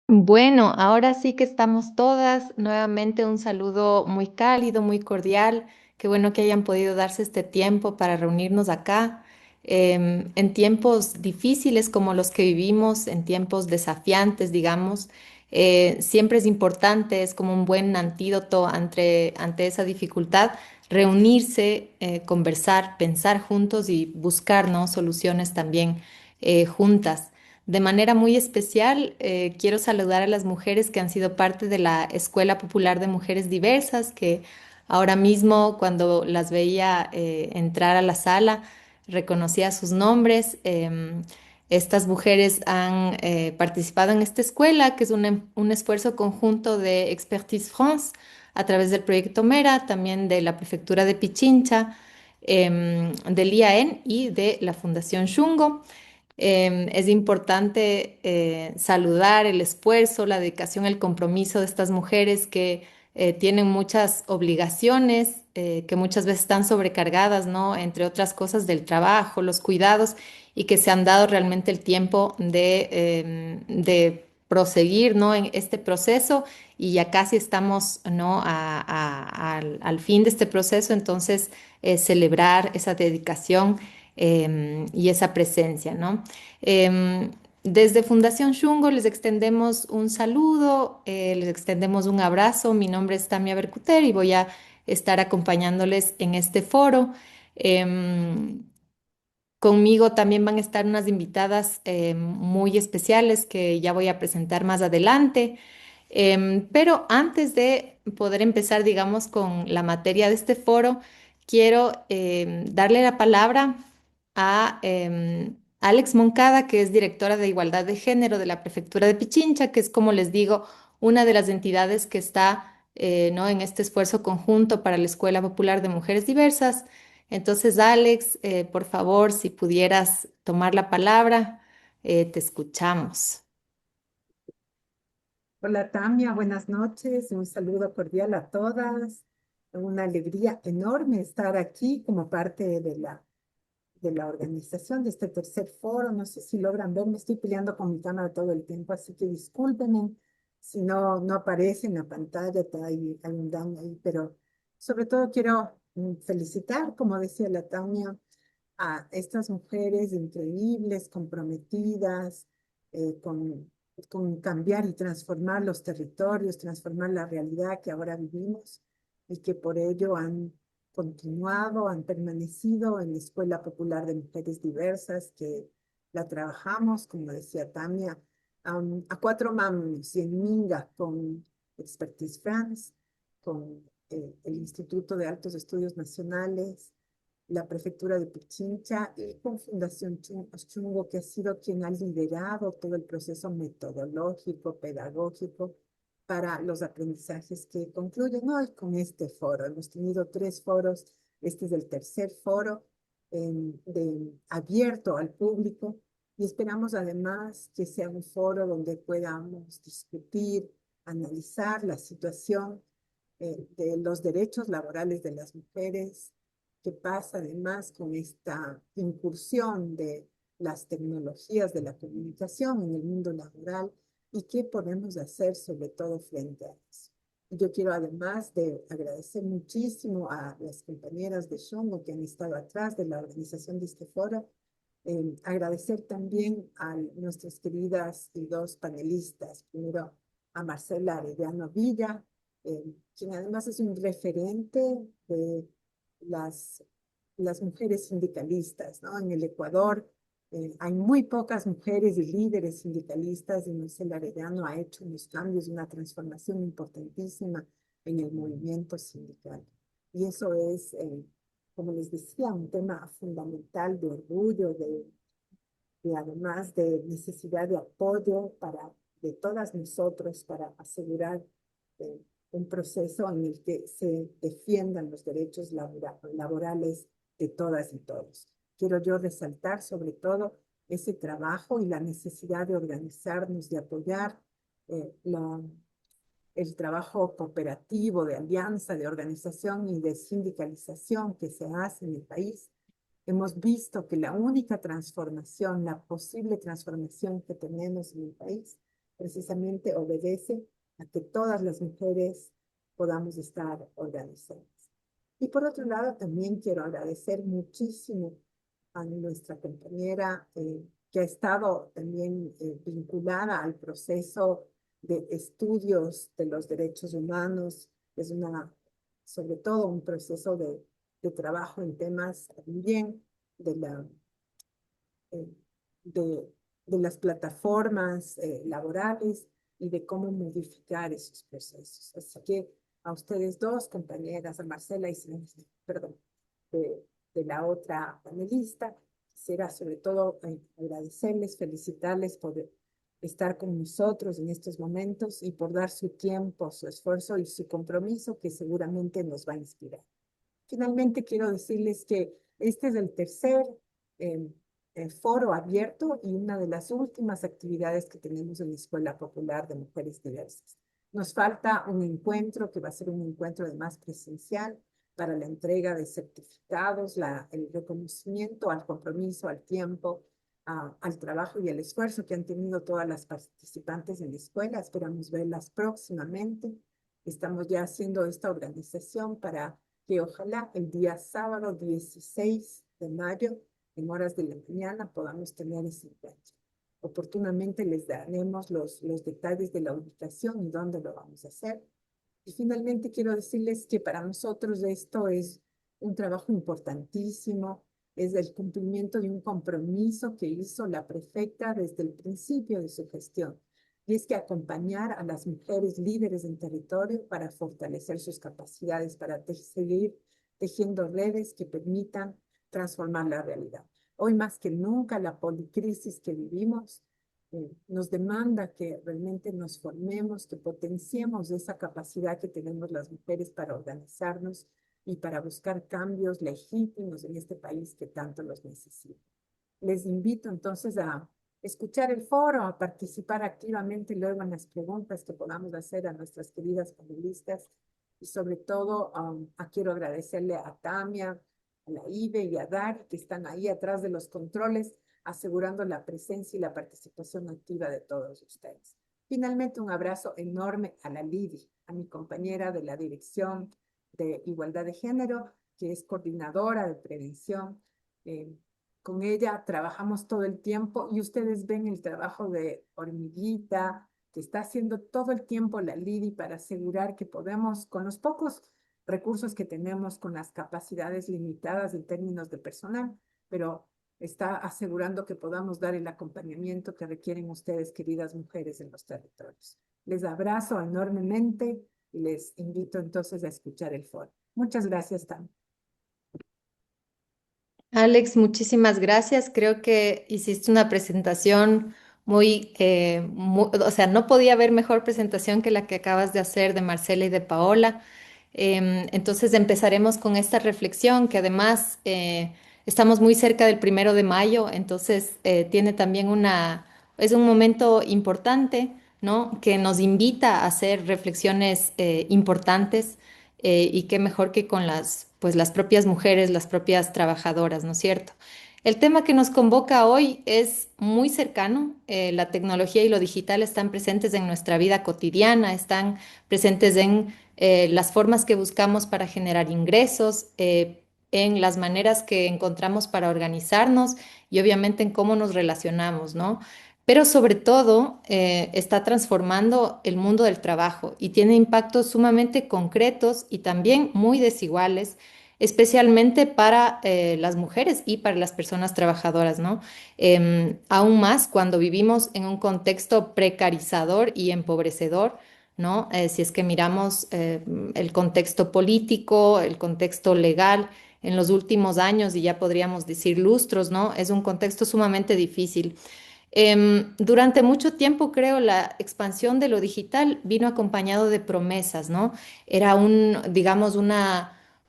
Bueno, ahora sí que estamos todas. Nuevamente un saludo muy cálido, muy cordial. Qué bueno que hayan podido darse este tiempo para reunirnos acá. En tiempos difíciles como los que vivimos, en tiempos desafiantes, digamos, siempre es importante, es como un buen antídoto ante esa dificultad, reunirse, conversar, pensar juntos y buscar, ¿no?, soluciones también juntas. De manera muy especial, quiero saludar a las mujeres que han sido parte de la Escuela Popular de Mujeres Diversas, que ahora mismo cuando las veía entrar a la sala, reconocía sus nombres. Estas mujeres han participado en esta escuela, que es un esfuerzo conjunto de Expertise France a través del proyecto Mera, también de la Prefectura de Pichincha, del IAEN y de la Fundación Shungo. Es importante saludar el esfuerzo, la dedicación, el compromiso de estas mujeres que tienen muchas obligaciones, que muchas veces están sobrecargadas, ¿no? Entre otras cosas del trabajo, los cuidados, y que se han dado realmente el tiempo de proseguir, ¿no?, en este proceso, y ya casi estamos, ¿no?, al fin de este proceso. Entonces celebrar esa dedicación y esa presencia, ¿no? Em, Desde Fundación Shungo les extendemos un saludo, les extendemos un abrazo. Mi nombre es Tamia Bercuter y voy a estar acompañándoles en este foro. Em, Conmigo también van a estar unas invitadas muy especiales que ya voy a presentar más adelante. Pero antes de poder empezar, digamos, con la materia de este foro, quiero darle la palabra a Alex Moncada, que es directora de Igualdad de Género de la Prefectura de Pichincha, que es, como les digo, una de las entidades que está, ¿no?, en este esfuerzo conjunto para la Escuela Popular de Mujeres Diversas. Entonces, Alex, por favor, si pudieras tomar la palabra, te escuchamos. Hola Tamia, buenas noches, un saludo cordial a todas. Una alegría enorme estar aquí como parte de la organización de este tercer foro. No sé si logran ver, me estoy peleando con mi cámara todo el tiempo, así que discúlpenme si no aparece en la pantalla, hay un daño ahí, pero sobre todo quiero felicitar, como decía la Tamia, a estas mujeres increíbles, comprometidas, con cambiar y transformar los territorios, transformar la realidad que ahora vivimos y que por ello han continuado, han permanecido en la Escuela Popular de Mujeres Diversas, que la trabajamos, como decía Tamia, a cuatro manos y en minga con Expertise France, con el Instituto de Altos Estudios Nacionales, la prefectura de Pichincha y con Fundación Chungo, que ha sido quien ha liderado todo el proceso metodológico, pedagógico para los aprendizajes que concluyen hoy con este foro. Hemos tenido tres foros, este es el tercer foro abierto al público y esperamos además que sea un foro donde podamos discutir, analizar la situación de los derechos laborales de las mujeres, qué pasa además con esta incursión de las tecnologías de la comunicación en el mundo laboral y qué podemos hacer sobre todo frente a eso. Yo quiero además de agradecer muchísimo a las compañeras de Shongo que han estado atrás de la organización de este foro, agradecer también a nuestras queridas y dos panelistas, primero a Marcela Arellano Villa, quien además es un referente de las, las mujeres sindicalistas, ¿no? En el Ecuador hay muy pocas mujeres y líderes sindicalistas y Marcela Arellano ha hecho unos cambios, una transformación importantísima en el movimiento sindical. Y eso es, como les decía, un tema fundamental de orgullo, de además de necesidad de apoyo de todas nosotros para asegurar eh, un proceso en el que se defiendan los derechos laborales de todas y todos. quiero yo resaltar sobre todo ese trabajo y la necesidad de organizarnos, de apoyar el trabajo cooperativo, de alianza, de organización y de sindicalización que se hace en el país. Hemos visto que la única transformación, la posible transformación que tenemos en el país, precisamente obedece a que todas las mujeres podamos estar organizadas. Y por otro lado, también quiero agradecer muchísimo a nuestra compañera que ha estado también vinculada al proceso de estudios de los derechos humanos. Es sobre todo un proceso de trabajo en temas también de, eh, de, de las plataformas laborales y de cómo modificar esos procesos. Así que a ustedes dos, compañeras, a Marcela y perdón, de, de la otra panelista, quisiera sobre todo agradecerles, felicitarles por estar con nosotros en estos momentos y por dar su tiempo, su esfuerzo y su compromiso que seguramente nos va a inspirar. Finalmente, quiero decirles que este es el tercer eh, foro abierto y una de las últimas actividades que tenemos en la Escuela Popular de Mujeres Diversas. Nos falta un encuentro que va a ser un encuentro además presencial para la entrega de certificados, el reconocimiento al compromiso, al tiempo, al trabajo y al esfuerzo que han tenido todas las participantes en la escuela. Esperamos verlas próximamente. Estamos ya haciendo esta organización para que ojalá el día sábado 16 de mayo, en horas de la mañana, podamos tener ese encuentro. Oportunamente les daremos los detalles de la ubicación y dónde lo vamos a hacer. Y finalmente quiero decirles que para nosotros esto es un trabajo importantísimo, es el cumplimiento de un compromiso que hizo la prefecta desde el principio de su gestión, y es que acompañar a las mujeres líderes en territorio para fortalecer sus capacidades, para seguir tejiendo redes que permitan transformar la realidad. Hoy más que nunca la policrisis que vivimos nos demanda que realmente nos formemos, que potenciemos esa capacidad que tenemos las mujeres para organizarnos y para buscar cambios legítimos en este país que tanto los necesita. Les invito entonces a escuchar el foro, a participar activamente luego en las preguntas que podamos hacer a nuestras queridas panelistas y sobre todo quiero agradecerle a Tamia, a la IBE y a Dari que están ahí atrás de los controles asegurando la presencia y la participación activa de todos ustedes. Finalmente, un abrazo enorme a la Lidi, a mi compañera de la Dirección de Igualdad de Género, que es coordinadora de prevención. Con ella trabajamos todo el tiempo y ustedes ven el trabajo de hormiguita que está haciendo todo el tiempo la Lidi para asegurar que podemos, con los pocos recursos que tenemos, con las capacidades limitadas en términos de personal, pero está asegurando que podamos dar el acompañamiento que requieren ustedes, queridas mujeres, en los territorios. Les abrazo enormemente y les invito entonces a escuchar el foro. Muchas gracias, Tam. Alex, muchísimas gracias. Creo que hiciste una presentación o sea, no podía haber mejor presentación que la que acabas de hacer de Marcela y de Paola. Entonces empezaremos con esta reflexión que además estamos muy cerca del 1 de mayo, entonces tiene también es un momento importante, ¿no? Que nos invita a hacer reflexiones importantes y qué mejor que con pues, las propias mujeres, las propias trabajadoras, ¿no es cierto? El tema que nos convoca hoy es muy cercano. La tecnología y lo digital están presentes en nuestra vida cotidiana, están presentes en las formas que buscamos para generar ingresos, en las maneras que encontramos para organizarnos y obviamente en cómo nos relacionamos, ¿no? Pero sobre todo está transformando el mundo del trabajo y tiene impactos sumamente concretos y también muy desiguales, especialmente para las mujeres y para las personas trabajadoras, ¿no? Aún más cuando vivimos en un contexto precarizador y empobrecedor, ¿no? Si es que miramos el contexto político, el contexto legal en los últimos años y ya podríamos decir lustros, ¿no? Es un contexto sumamente difícil. Durante mucho tiempo, creo, la expansión de lo digital vino acompañado de promesas, ¿no? Era digamos,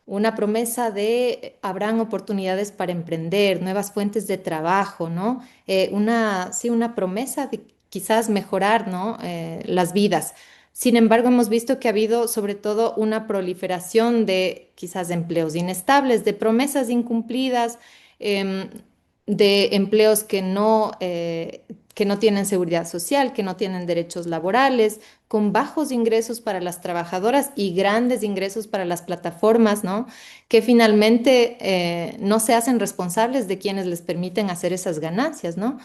una promesa de habrán oportunidades para emprender, nuevas fuentes de trabajo, ¿no? Sí, una promesa de quizás mejorar, ¿no? Las vidas. Sin embargo, hemos visto que ha habido sobre todo una proliferación de quizás empleos inestables, de promesas incumplidas, em, de empleos que no tienen seguridad social, que no tienen derechos laborales, con bajos ingresos para las trabajadoras y grandes ingresos para las plataformas, ¿no? Que finalmente no se hacen responsables de quienes les permiten hacer esas ganancias, ¿no?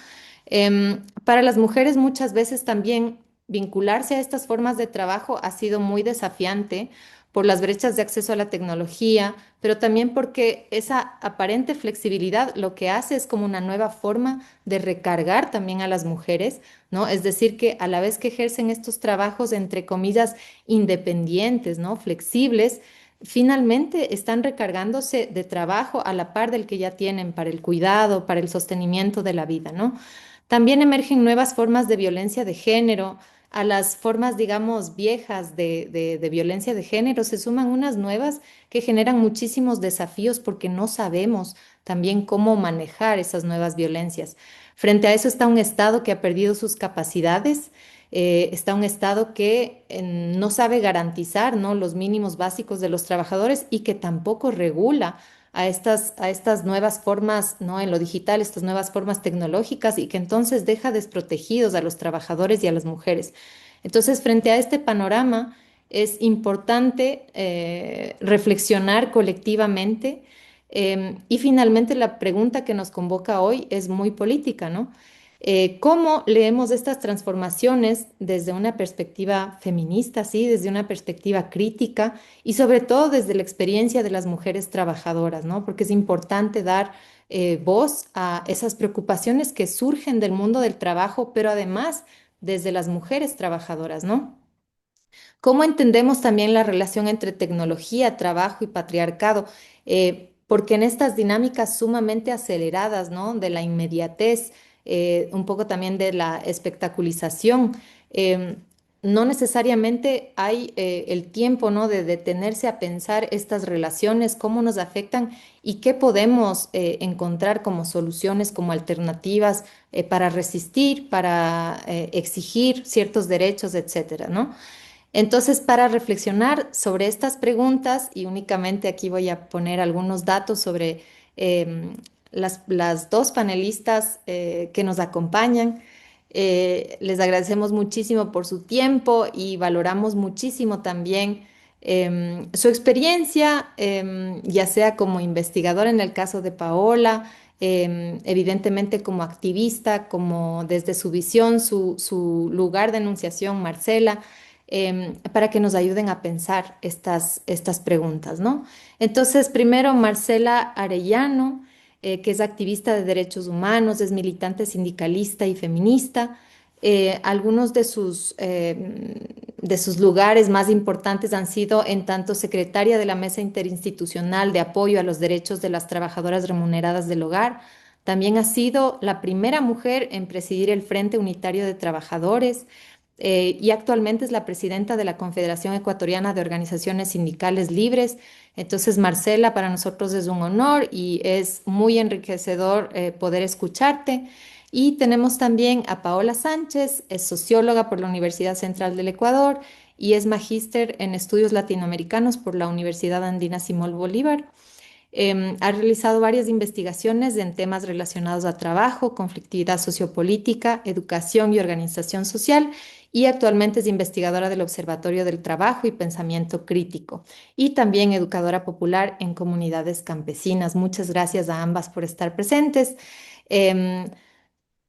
Para las mujeres muchas veces también vincularse a estas formas de trabajo ha sido muy desafiante por las brechas de acceso a la tecnología, pero también porque esa aparente flexibilidad lo que hace es como una nueva forma de recargar también a las mujeres, ¿no? Es decir, que a la vez que ejercen estos trabajos, entre comillas, independientes, ¿no? Flexibles, finalmente están recargándose de trabajo a la par del que ya tienen para el cuidado, para el sostenimiento de la vida, ¿no? También emergen nuevas formas de violencia de género. A las formas, digamos, viejas de violencia de género se suman unas nuevas que generan muchísimos desafíos porque no sabemos también cómo manejar esas nuevas violencias. Frente a eso está un Estado que ha perdido sus capacidades, está un Estado que no sabe garantizar, ¿no? Los mínimos básicos de los trabajadores y que tampoco regula a estas nuevas formas, ¿no? En lo digital, estas nuevas formas tecnológicas y que entonces deja desprotegidos a los trabajadores y a las mujeres. Entonces, frente a este panorama, es importante reflexionar colectivamente. Y finalmente, la pregunta que nos convoca hoy es muy política, ¿no? ¿Cómo leemos estas transformaciones desde una perspectiva feminista, sí, desde una perspectiva crítica y sobre todo desde la experiencia de las mujeres trabajadoras, ¿no? Porque es importante dar voz a esas preocupaciones que surgen del mundo del trabajo, pero además desde las mujeres trabajadoras, ¿no? ¿Cómo entendemos también la relación entre tecnología, trabajo y patriarcado? Porque en estas dinámicas sumamente aceleradas, ¿no? De la inmediatez, un poco también de la espectaculización, eh, no necesariamente hay el tiempo, ¿no? De detenerse a pensar estas relaciones, cómo nos afectan y qué podemos encontrar como soluciones, como alternativas para resistir, para exigir ciertos derechos, etcétera, ¿no? Entonces, para reflexionar sobre estas preguntas, y únicamente aquí voy a poner algunos datos sobre las dos panelistas que nos acompañan, les agradecemos muchísimo por su tiempo y valoramos muchísimo también su experiencia, ya sea como investigadora en el caso de Paola, evidentemente como activista, como desde su visión, su lugar de enunciación, Marcela, para que nos ayuden a pensar estas preguntas, ¿no? Entonces, primero, Marcela Arellano, que es activista de derechos humanos, es militante sindicalista y feminista. Algunos de sus lugares más importantes han sido en tanto secretaria de la Mesa Interinstitucional de Apoyo a los Derechos de las Trabajadoras Remuneradas del Hogar. También ha sido la primera mujer en presidir el Frente Unitario de Trabajadores y actualmente es la presidenta de la Confederación Ecuatoriana de Organizaciones Sindicales Libres. Entonces, Marcela, para nosotros es un honor y es muy enriquecedor poder escucharte. Y tenemos también a Paola Sánchez, es socióloga por la Universidad Central del Ecuador y es magíster en estudios latinoamericanos por la Universidad Andina Simón Bolívar. Ha realizado varias investigaciones en temas relacionados a trabajo, conflictividad sociopolítica, educación y organización social y actualmente es investigadora del Observatorio del Trabajo y Pensamiento Crítico y también educadora popular en comunidades campesinas. Muchas gracias a ambas por estar presentes. Em,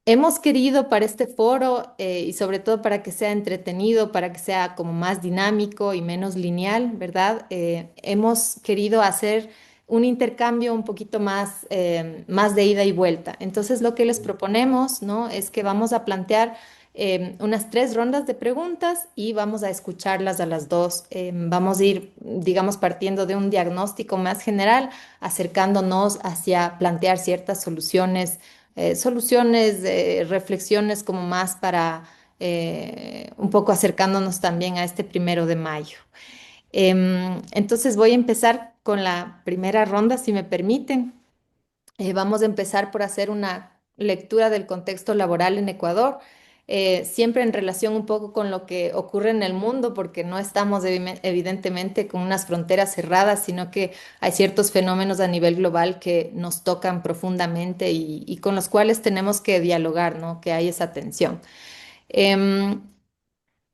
Hemos querido para este foro y sobre todo para que sea entretenido, para que sea como más dinámico y menos lineal, ¿verdad? Hemos querido hacer un intercambio un poquito más, más de ida y vuelta. Entonces, lo que les proponemos, ¿no? Es que vamos a plantear unas 3 rondas de preguntas y vamos a escucharlas a las dos. Vamos a ir, digamos, partiendo de un diagnóstico más general, acercándonos hacia plantear ciertas soluciones, reflexiones como más para un poco acercándonos también a este 1 de mayo. Entonces voy a empezar con la primera ronda, si me permiten. Vamos a empezar por hacer una lectura del contexto laboral en Ecuador, siempre en relación un poco con lo que ocurre en el mundo, porque no estamos evidentemente con unas fronteras cerradas, sino que hay ciertos fenómenos a nivel global que nos tocan profundamente y con los cuales tenemos que dialogar, ¿no? Que hay esa tensión. Em,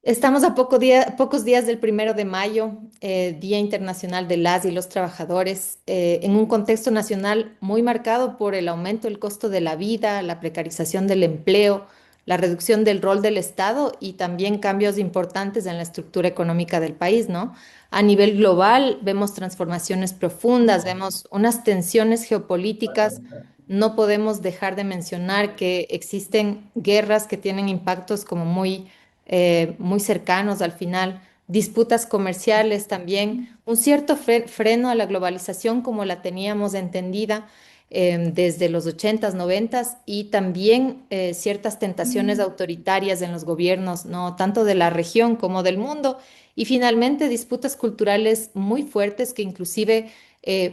Estamos a pocos días del 1 de mayo, Día Internacional de las y los Trabajadores, en un contexto nacional muy marcado por el aumento del costo de la vida, la precarización del empleo, la reducción del rol del Estado y también cambios importantes en la estructura económica del país, ¿no? A nivel global vemos transformaciones profundas, vemos unas tensiones geopolíticas. No podemos dejar de mencionar que existen guerras que tienen impactos como muy cercanos al final, disputas comerciales también, un cierto freno a la globalización como la teníamos entendida desde los 80s, 90s y también ciertas tentaciones autoritarias en los gobiernos, ¿no? Tanto de la región como del mundo. Y finalmente disputas culturales muy fuertes que inclusive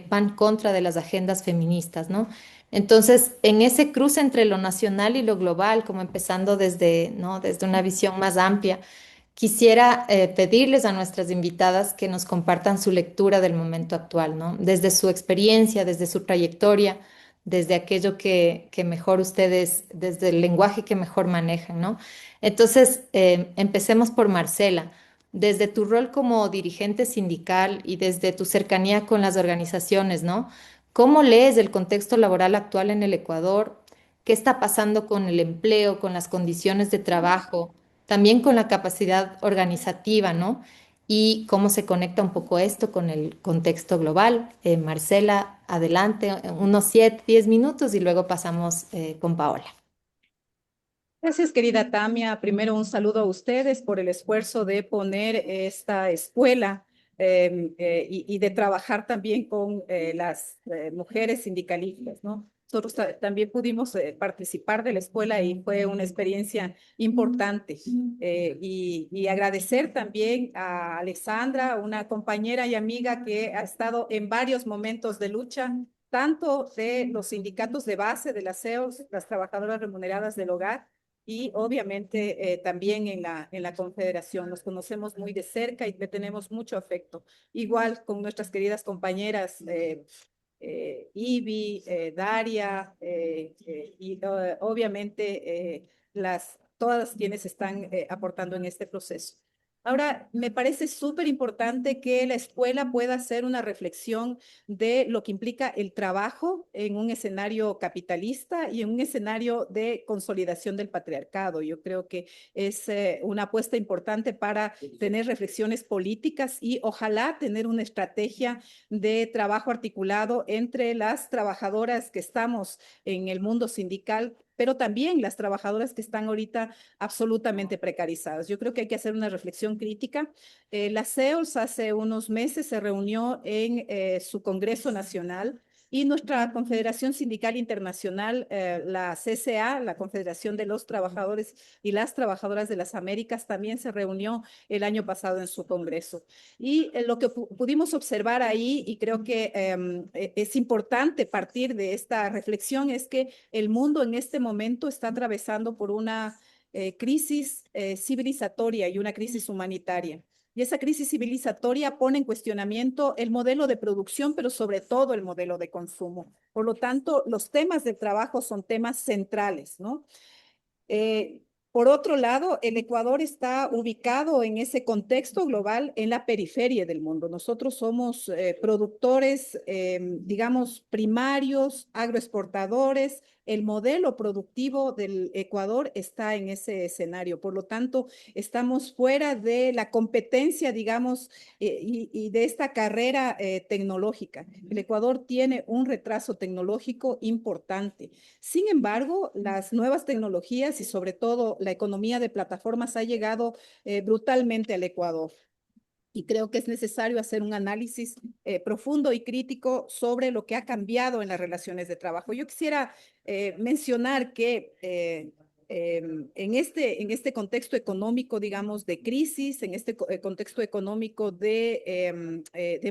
van contra de las agendas feministas, ¿no? Entonces, en ese cruce entre lo nacional y lo global, como empezando desde, ¿no? Desde una visión más amplia, quisiera pedirles a nuestras invitadas que nos compartan su lectura del momento actual, ¿no? Desde su experiencia, desde su trayectoria, desde aquello que mejor ustedes, desde el lenguaje que mejor manejan, ¿no? Entonces, empecemos por Marcela. Desde tu rol como dirigente sindical y desde tu cercanía con las organizaciones, ¿no? ¿Cómo lees el contexto laboral actual en el Ecuador? ¿Qué está pasando con el empleo, con las condiciones de trabajo, también con la capacidad organizativa, ¿no? Y cómo se conecta un poco esto con el contexto global? Marcela, adelante, unos 7, 10 minutos y luego pasamos con Paola. Gracias, querida Tamia. Primero, un saludo a ustedes por el esfuerzo de poner esta escuela y de trabajar también con las mujeres sindicalistas, ¿no? Nosotros también pudimos participar de la escuela y fue una experiencia importante. Y agradecer también a Alexandra, una compañera y amiga que ha estado en varios momentos de lucha, tanto de los sindicatos de base de las CEOs, las trabajadoras remuneradas del hogar, y obviamente también en la Confederación. Nos conocemos muy de cerca y le tenemos mucho afecto. Igual con nuestras queridas compañeras Ivy, Daria y obviamente todas quienes están aportando en este proceso. Ahora, me parece súper importante que la escuela pueda hacer una reflexión de lo que implica el trabajo en un escenario capitalista y en un escenario de consolidación del patriarcado. Yo creo que es una apuesta importante para tener reflexiones políticas y ojalá tener una estrategia de trabajo articulado entre las trabajadoras que estamos en el mundo sindical, pero también las trabajadoras que están ahorita absolutamente precarizadas. Yo creo que hay que hacer una reflexión crítica. La CEOLS hace unos meses se reunió en su Congreso Nacional y nuestra Confederación Sindical Internacional, la CCA, la Confederación de los Trabajadores y las Trabajadoras de las Américas, también se reunió el año pasado en su Congreso. Y lo que pudimos observar ahí, y creo que es importante partir de esta reflexión, es que el mundo en este momento está atravesando por una crisis civilizatoria y una crisis humanitaria. Y esa crisis civilizatoria pone en cuestionamiento el modelo de producción, pero sobre todo el modelo de consumo. Por lo tanto, los temas del trabajo son temas centrales, ¿no? Eh, por otro lado, el Ecuador está ubicado en ese contexto global en la periferia del mundo. Nosotros somos productores, digamos, primarios, agroexportadores. El modelo productivo del Ecuador está en ese escenario. Por lo tanto, estamos fuera de la competencia, digamos, y de esta carrera tecnológica. El Ecuador tiene un retraso tecnológico importante. Sin embargo, las nuevas tecnologías y sobre todo la economía de plataformas ha llegado brutalmente al Ecuador. Y creo que es necesario hacer un análisis profundo y crítico sobre lo que ha cambiado en las relaciones de trabajo. Yo quisiera mencionar que en este contexto económico, digamos, de crisis, en este contexto económico de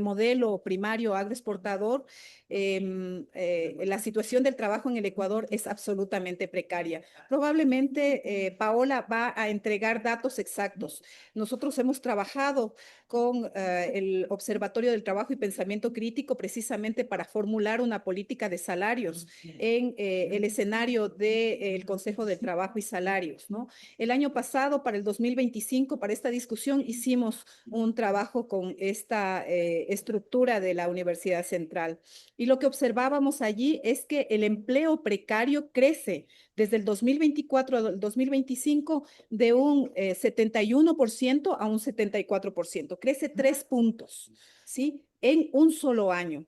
modelo primario agroexportador, la situación del trabajo en el Ecuador es absolutamente precaria. Probablemente Paola va a entregar datos exactos. Nosotros hemos trabajado con el Observatorio del Trabajo y Pensamiento Crítico precisamente para formular una política de salarios en el escenario del Consejo del Trabajo y Salarios, ¿no? El año pasado, para el 2025, para esta discusión, hicimos un trabajo con esta estructura de la Universidad Central. Y lo que observábamos allí es que el empleo precario crece desde el 2024 al 2025 de un 71% a un 74%. Crece 3 puntos, ¿sí? En un solo año.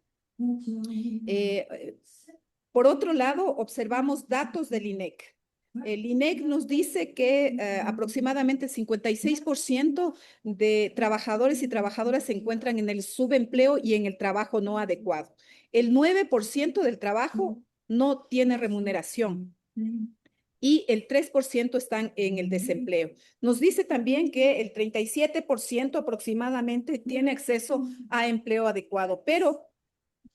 Por otro lado, observamos datos del INEC. El INEC nos dice que aproximadamente el 56% de trabajadores y trabajadoras se encuentran en el subempleo y en el trabajo no adecuado. El 9% del trabajo no tiene remuneración y el 3% están en el desempleo. Nos dice también que el 37% aproximadamente tiene acceso a empleo adecuado, pero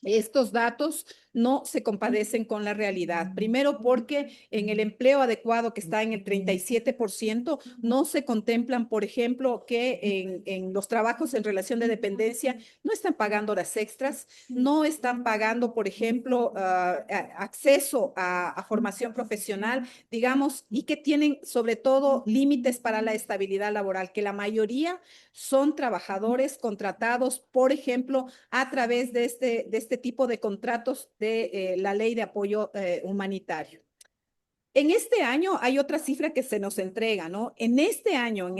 estos datos no se compadecen con la realidad. Primero porque en el empleo adecuado que está en el 37%, no se contemplan, por ejemplo, que en los trabajos en relación de dependencia no están pagando horas extras, no están pagando, por ejemplo, acceso a formación profesional, digamos, y que tienen sobre todo límites para la estabilidad laboral, que la mayoría son trabajadores contratados, por ejemplo, a través de este tipo de contratos de la ley de apoyo humanitario. En este año hay otra cifra que se nos entrega, ¿no? En este año, en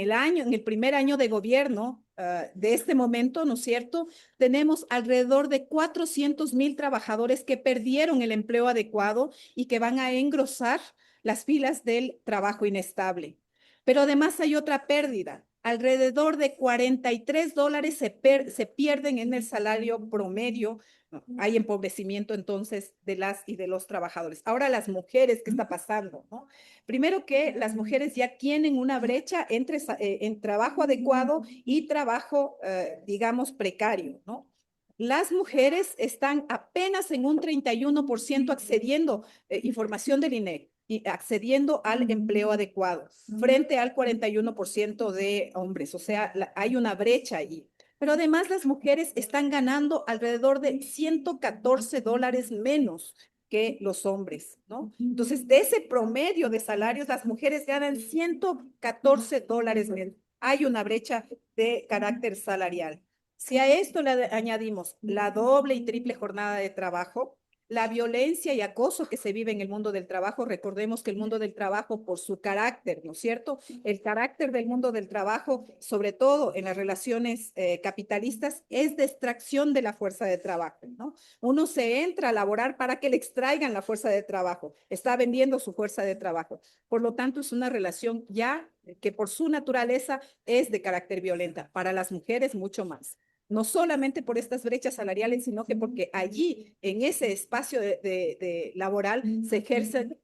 el primer año de gobierno de este momento, ¿no es cierto? Tenemos alrededor de 400,000 trabajadores que perdieron el empleo adecuado y que van a engrosar las filas del trabajo inestable. Pero además hay otra pérdida. Alrededor de $43 se pierden en el salario promedio. ¿No? Hay empobrecimiento entonces de las y de los trabajadores. Ahora las mujeres, ¿qué está pasando? ¿No? Primero que las mujeres ya tienen una brecha entre en trabajo adecuado y trabajo, digamos, precario, ¿no? Las mujeres están apenas en un 31% accediendo, información del INEC, y accediendo al empleo adecuado, frente al 41% de hombres. O sea, hay una brecha ahí. Pero además las mujeres están ganando alrededor de $114 menos que los hombres, ¿no? Entonces, de ese promedio de salarios, las mujeres ganan $114 menos. Hay una brecha de carácter salarial. Si a esto le añadimos la doble y triple jornada de trabajo, la violencia y acoso que se vive en el mundo del trabajo, recordemos que el mundo del trabajo, por su carácter, ¿no es cierto? El carácter del mundo del trabajo, sobre todo en las relaciones capitalistas, es de extracción de la fuerza de trabajo, ¿no? Uno se entra a laborar para que le extraigan la fuerza de trabajo, está vendiendo su fuerza de trabajo. Por lo tanto, es una relación ya que por su naturaleza es de carácter violenta, para las mujeres mucho más. No solamente por estas brechas salariales, sino que porque allí, en ese espacio de laboral, se ejercen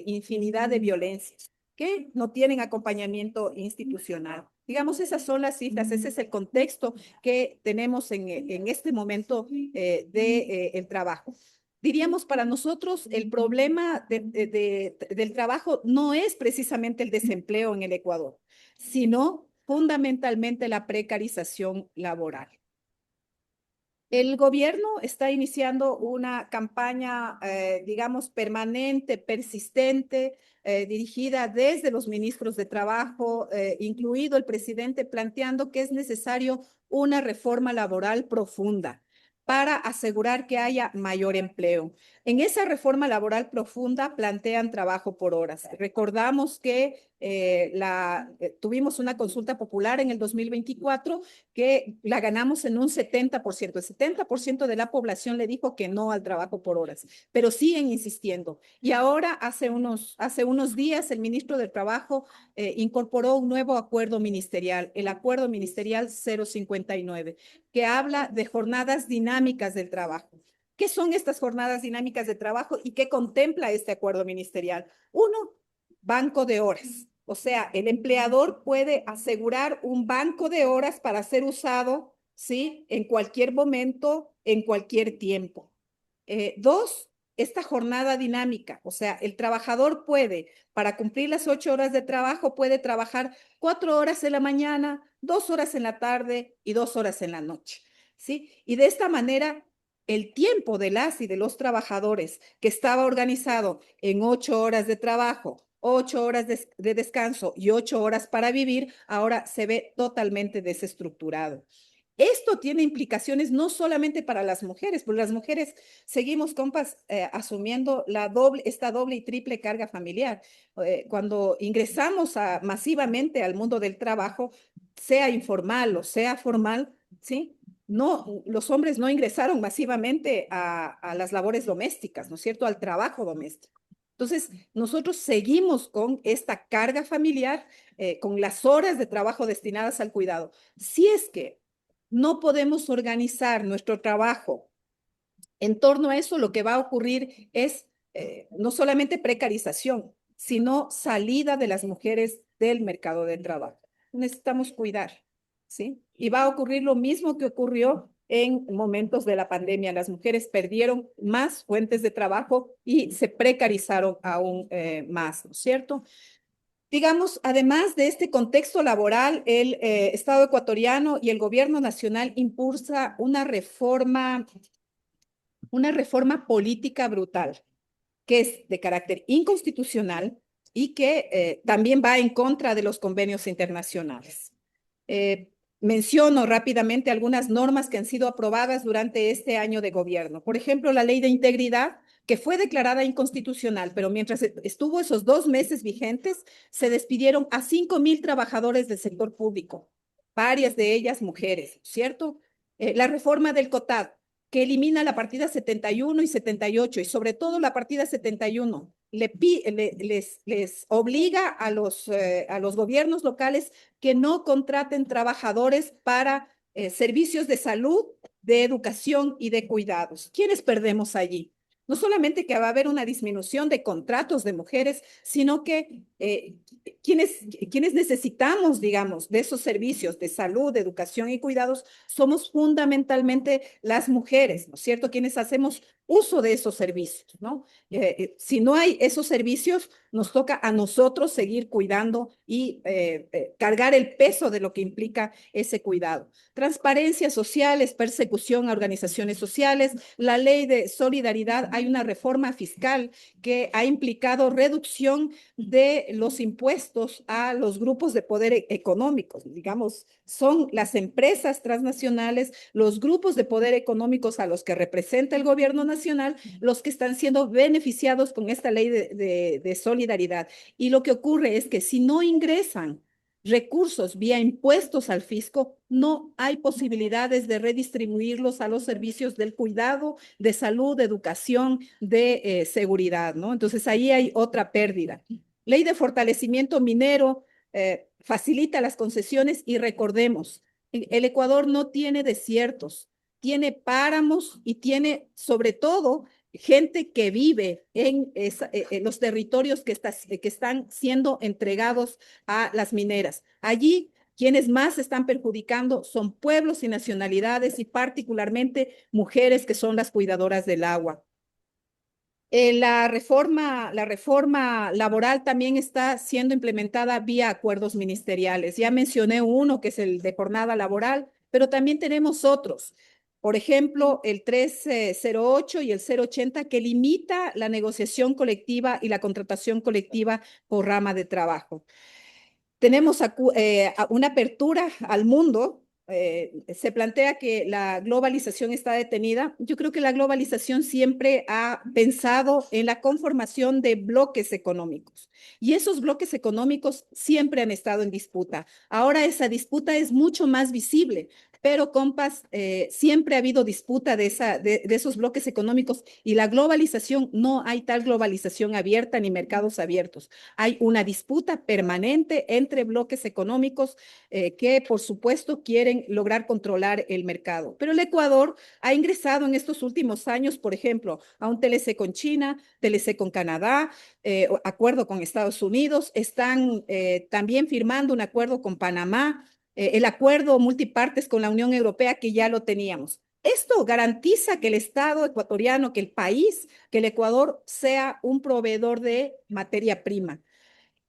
infinidad de violencias que no tienen acompañamiento institucional. Digamos, esas son las cifras, ese es el contexto que tenemos en este momento del trabajo. Diríamos, para nosotros el problema del trabajo no es precisamente el desempleo en el Ecuador, sino fundamentalmente la precarización laboral. El gobierno está iniciando una campaña, digamos, permanente, persistente, dirigida desde los ministros de Trabajo, incluido el presidente, planteando que es necesario una reforma laboral profunda para asegurar que haya mayor empleo. En esa reforma laboral profunda plantean trabajo por horas. Recordamos que tuvimos una consulta popular en el 2024 que la ganamos en un 70%. El 70% de la población le dijo que no al trabajo por horas, pero siguen insistiendo. Y ahora, hace unos días, el ministro del Trabajo incorporó un nuevo acuerdo ministerial, el Acuerdo Ministerial 059, que habla de jornadas dinámicas del trabajo. ¿Qué son estas jornadas dinámicas de trabajo y qué contempla este acuerdo ministerial? Uno, banco de horas. O sea, el empleador puede asegurar un banco de horas para ser usado, ¿sí? En cualquier momento, en cualquier tiempo. Dos, esta jornada dinámica. O sea, el trabajador puede, para cumplir las 8 horas de trabajo, puede trabajar 4 horas en la mañana, 2 horas en la tarde y 2 horas en la noche, ¿sí? Y de esta manera el tiempo de las y de los trabajadores que estaba organizado en 8 horas de trabajo, 8 horas de descanso y 8 horas para vivir, ahora se ve totalmente desestructurado. Esto tiene implicaciones no solamente para las mujeres, porque las mujeres seguimos, compas, asumiendo esta doble y triple carga familiar. Cuando ingresamos masivamente al mundo del trabajo, sea informal o sea formal, ¿sí? No, los hombres no ingresaron masivamente a las labores domésticas, ¿no es cierto? Al trabajo doméstico. Entonces, nosotros seguimos con esta carga familiar, con las horas de trabajo destinadas al cuidado. Si es que no podemos organizar nuestro trabajo en torno a eso, lo que va a ocurrir es no solamente precarización, sino salida de las mujeres del mercado del trabajo. Necesitamos cuidar, ¿sí? Y va a ocurrir lo mismo que ocurrió en momentos de la pandemia. Las mujeres perdieron más fuentes de trabajo y se precarizaron aún más, ¿no es cierto? Digamos, además de este contexto laboral, el Estado ecuatoriano y el gobierno nacional impulsa una reforma política brutal, que es de carácter inconstitucional y que también va en contra de los convenios internacionales. Menciono rápidamente algunas normas que han sido aprobadas durante este año de gobierno. Por ejemplo, la ley de integridad, que fue declarada inconstitucional, pero mientras estuvo esos 2 meses vigentes, se despidieron a 5,000 trabajadores del sector público, varias de ellas mujeres, ¿cierto? La reforma del COTAD, que elimina la partida 71 y 78, y sobre todo la partida 71, les obliga a los gobiernos locales que no contraten trabajadores para servicios de salud, de educación y de cuidados. ¿Quiénes perdemos allí? No solamente que va a haber una disminución de contratos de mujeres, sino que quienes necesitamos, digamos, de esos servicios de salud, de educación y cuidados, somos fundamentalmente las mujeres, ¿no es cierto? Quienes hacemos uso de esos servicios, ¿no? Si no hay esos servicios, nos toca a nosotros seguir cuidando y cargar el peso de lo que implica ese cuidado. Transparencia social, es persecución a organizaciones sociales, la ley de solidaridad, hay una reforma fiscal que ha implicado reducción de los impuestos a los grupos de poder económicos, digamos, son las empresas transnacionales, los grupos de poder económicos a los que representa el gobierno nacional, los que están siendo beneficiados con esta ley de solidaridad. Y lo que ocurre es que si no ingresan recursos vía impuestos al fisco, no hay posibilidades de redistribuirlos a los servicios del cuidado, de salud, de educación, de seguridad, ¿no? Entonces ahí hay otra pérdida. Ley de fortalecimiento minero facilita las concesiones y recordemos, el Ecuador no tiene desiertos, tiene páramos y tiene sobre todo gente que vive en los territorios que están siendo entregados a las mineras. Allí, quienes más se están perjudicando son pueblos y nacionalidades y particularmente mujeres que son las cuidadoras del agua. La reforma laboral también está siendo implementada vía acuerdos ministeriales. Ya mencioné uno, que es el de jornada laboral, pero también tenemos otros. Por ejemplo, el 308 y el 080, que limita la negociación colectiva y la contratación colectiva por rama de trabajo. Tenemos una apertura al mundo. Se plantea que la globalización está detenida. Yo creo que la globalización siempre ha pensado en la conformación de bloques económicos y esos bloques económicos siempre han estado en disputa. Ahora esa disputa es mucho más visible pero compas, siempre ha habido disputa de esos bloques económicos y la globalización, no hay tal globalización abierta ni mercados abiertos. Hay una disputa permanente entre bloques económicos que, por supuesto, quieren lograr controlar el mercado. Pero el Ecuador ha ingresado en estos últimos años, por ejemplo, a un TLC con China, TLC con Canadá, acuerdo con Estados Unidos, están también firmando un acuerdo con Panamá, el acuerdo multipartes con la Unión Europea que ya lo teníamos. Esto garantiza que el Estado ecuatoriano, que el país, que el Ecuador sea un proveedor de materia prima.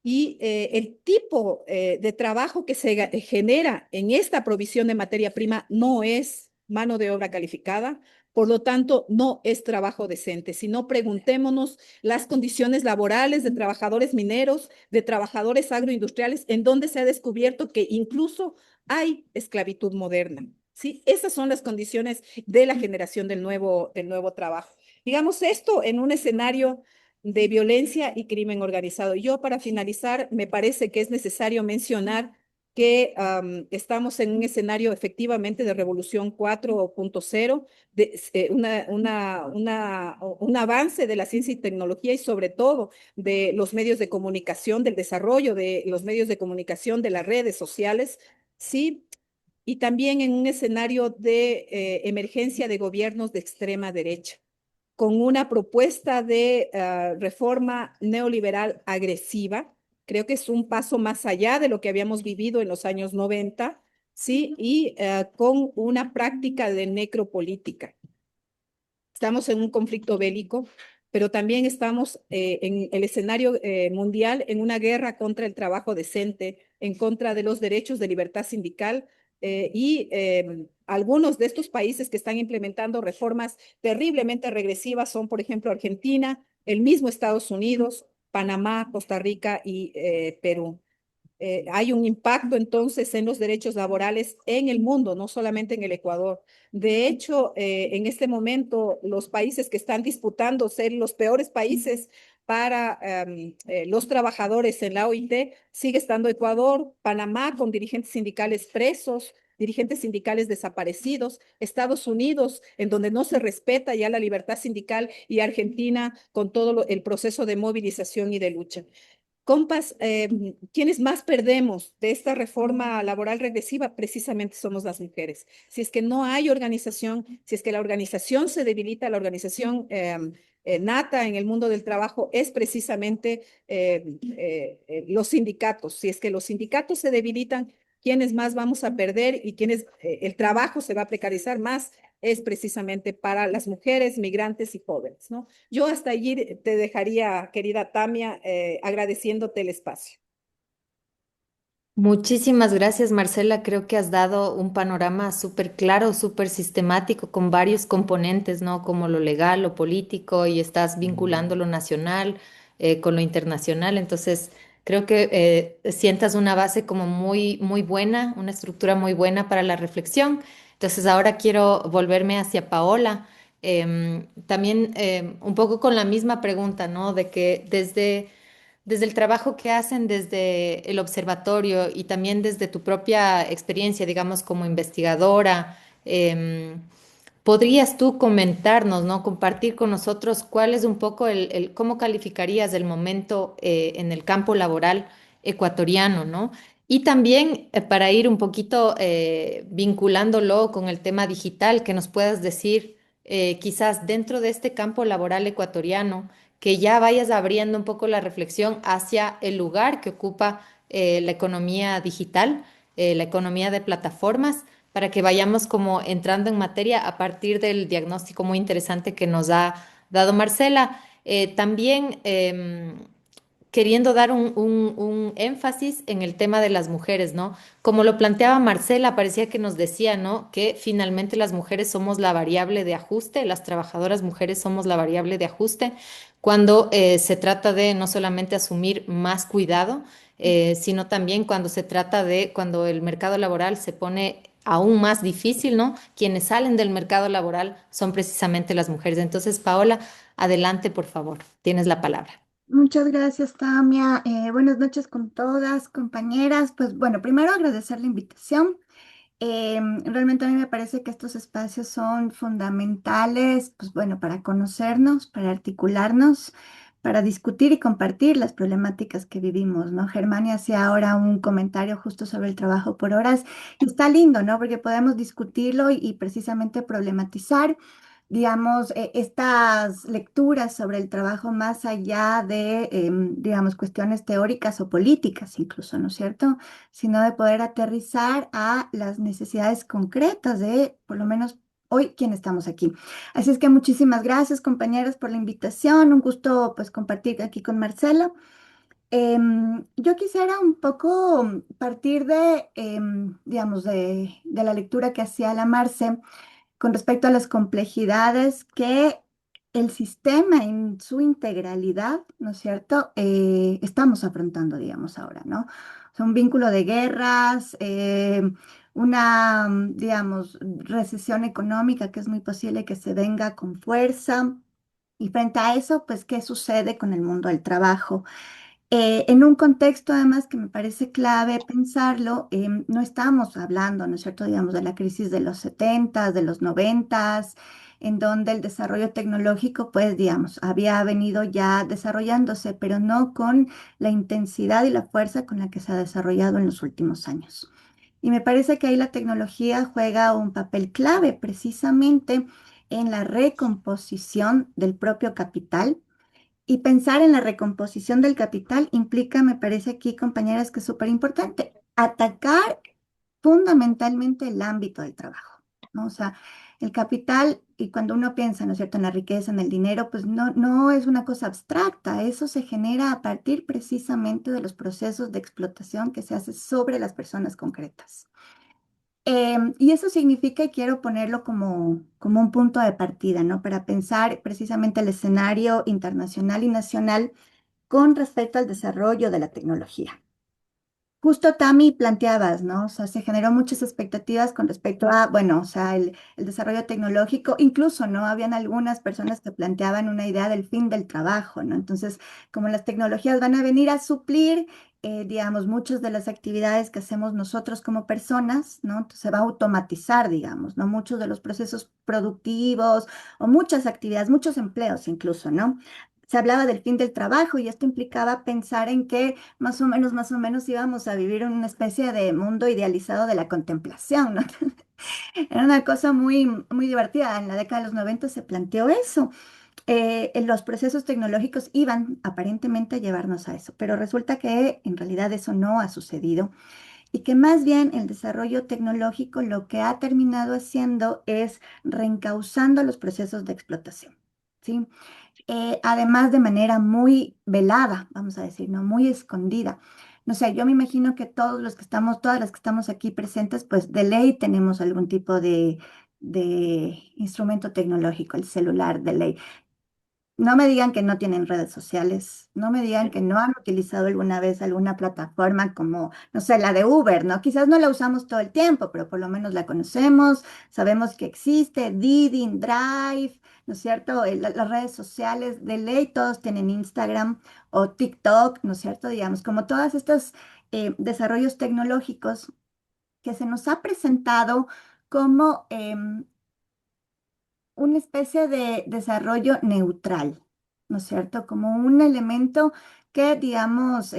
Y el tipo de trabajo que se genera en esta provisión de materia prima no es mano de obra calificada, por lo tanto, no es trabajo decente. Si no, preguntémonos las condiciones laborales de trabajadores mineros, de trabajadores agroindustriales, en donde se ha descubierto que incluso hay esclavitud moderna. ¿Sí? Esas son las condiciones de la generación del nuevo trabajo. Digamos esto en un escenario de violencia y crimen organizado. Yo, para finalizar, me parece que es necesario mencionar que estamos en un escenario efectivamente de revolución 4.0, de un avance de la ciencia y tecnología y sobre todo de los medios de comunicación, del desarrollo de los medios de comunicación, de las redes sociales, sí, y también en un escenario de emergencia de gobiernos de extrema derecha con una propuesta de reforma neoliberal agresiva. Creo que es un paso más allá de lo que habíamos vivido en los años 90, ¿sí? Y con una práctica de necropolítica. Estamos en un conflicto bélico, pero también estamos en el escenario mundial en una guerra contra el trabajo decente, en contra de los derechos de libertad sindical y algunos de estos países que están implementando reformas terriblemente regresivas son, por ejemplo, Argentina, el mismo Estados Unidos, Panamá, Costa Rica y Perú. Hay un impacto entonces en los derechos laborales en el mundo, no solamente en el Ecuador. De hecho, en este momento, los países que están disputando ser los peores países para los trabajadores en la OIT, sigue estando Ecuador, Panamá con dirigentes sindicales presos, dirigentes sindicales desaparecidos, Estados Unidos, en donde no se respeta ya la libertad sindical, y Argentina con todo el proceso de movilización y de lucha. Compas, ¿quiénes más perdemos de esta reforma laboral regresiva? Precisamente somos las mujeres. Si es que no hay organización, si es que la organización se debilita, la organización nata en el mundo del trabajo es precisamente los sindicatos. Si es que los sindicatos se debilitan, ¿quiénes más vamos a perder y quiénes el trabajo se va a precarizar más? Es precisamente para las mujeres, migrantes y jóvenes, ¿no? Yo hasta allí te dejaría, querida Tamia, agradeciéndote el espacio. Muchísimas gracias, Marcela. Creo que has dado un panorama súper claro, súper sistemático, con varios componentes, ¿no? Como lo legal, lo político, y estás vinculando lo nacional con lo internacional. Entonces, creo que sientas una base como muy, muy buena, una estructura muy buena para la reflexión. Entonces, ahora quiero volverme hacia Paola, también un poco con la misma pregunta, ¿no? De que desde el trabajo que hacen desde el observatorio y también desde tu propia experiencia, digamos, como investigadora, ¿podrías tú comentarnos, ¿no? Compartir con nosotros cuál es un poco cómo calificarías el momento en el campo laboral ecuatoriano, ¿no? Y también para ir un poquito vinculándolo con el tema digital, que nos puedas decir quizás dentro de este campo laboral ecuatoriano, que ya vayas abriendo un poco la reflexión hacia el lugar que ocupa la economía digital, la economía de plataformas, para que vayamos como entrando en materia a partir del diagnóstico muy interesante que nos ha dado Marcela. También queriendo dar un énfasis en el tema de las mujeres, ¿no? Como lo planteaba Marcela, parecía que nos decía, ¿no? Que finalmente las mujeres somos la variable de ajuste, las trabajadoras mujeres somos la variable de ajuste, cuando se trata de no solamente asumir más cuidado, sino también cuando se trata de cuando el mercado laboral se pone aún más difícil, ¿no? Quienes salen del mercado laboral son precisamente las mujeres. Entonces, Paola, adelante, por favor, tienes la palabra. Muchas gracias, Tamia. Buenas noches con todas, compañeras. Pues bueno, primero agradecer la invitación. Realmente a mí me parece que estos espacios son fundamentales, pues bueno, para conocernos, para articularnos, para discutir y compartir las problemáticas que vivimos, ¿no? Germania hacía ahora un comentario justo sobre el trabajo por horas y está lindo, ¿no? Porque podemos discutirlo y precisamente problematizar, digamos, estas lecturas sobre el trabajo más allá de, digamos, cuestiones teóricas o políticas incluso, ¿no es cierto? Sino de poder aterrizar a las necesidades concretas de, por lo menos, hoy quien estamos aquí. Así es que muchísimas gracias, compañeras, por la invitación. Un gusto, pues, compartir aquí con Marcelo. Yo quisiera un poco partir de, digamos, de la lectura que hacía la Marce con respecto a las complejidades que el sistema en su integralidad, ¿no es cierto?, estamos afrontando, digamos, ahora, ¿no? O sea, un vínculo de guerras, una, digamos, recesión económica que es muy posible que se venga con fuerza. Y frente a eso, pues, ¿qué sucede con el mundo del trabajo? En un contexto además que me parece clave pensarlo, no estamos hablando, ¿no es cierto?, digamos, de la crisis de los 70, de los 90, en donde el desarrollo tecnológico, pues, digamos, había venido ya desarrollándose, pero no con la intensidad y la fuerza con la que se ha desarrollado en los últimos años. Y me parece que ahí la tecnología juega un papel clave precisamente en la recomposición del propio capital y pensar en la recomposición del capital implica, me parece aquí, compañeras, que es súper importante, atacar fundamentalmente el ámbito del trabajo, ¿no? O sea, el capital, y cuando uno piensa, ¿no es cierto?, en la riqueza, en el dinero, pues no es una cosa abstracta, eso se genera a partir precisamente de los procesos de explotación que se hace sobre las personas concretas. Y eso significa, y quiero ponerlo como un punto de partida, ¿no? Para pensar precisamente el escenario internacional y nacional con respecto al desarrollo de la tecnología. Justo Tami planteabas, ¿no? O sea, se generó muchas expectativas con respecto a, bueno, o sea, el desarrollo tecnológico, incluso, ¿no? Habían algunas personas que planteaban una idea del fin del trabajo, ¿no? Entonces, como las tecnologías van a venir a suplir, digamos, muchas de las actividades que hacemos nosotros como personas, ¿no? Entonces, se va a automatizar, digamos, ¿no? Muchos de los procesos productivos o muchas actividades, muchos empleos incluso, ¿no? Se hablaba del fin del trabajo y esto implicaba pensar en que más o menos íbamos a vivir en una especie de mundo idealizado de la contemplación, ¿no? Era una cosa muy, muy divertida. En la década de los 90 se planteó eso. Los procesos tecnológicos iban aparentemente a llevarnos a eso, pero resulta que en realidad eso no ha sucedido y que más bien el desarrollo tecnológico lo que ha terminado haciendo es reencauzando los procesos de explotación. ¿Sí? Además de manera muy velada, vamos a decir, ¿no? Muy escondida. No sé, yo me imagino que todos los que estamos, todas las que estamos aquí presentes, pues de ley tenemos algún tipo de instrumento tecnológico, el celular de ley. No me digan que no tienen redes sociales, no me digan que no han utilizado alguna vez alguna plataforma como, no sé, la de Uber, ¿no? Quizás no la usamos todo el tiempo, pero por lo menos la conocemos, sabemos que existe, Didi, Drive, ¿no es cierto? Las redes sociales, de ley todos tienen Instagram o TikTok, ¿no es cierto? Digamos, como todos estos desarrollos tecnológicos que se nos ha presentado como una especie de desarrollo neutral, ¿no es cierto? Como un elemento que, digamos,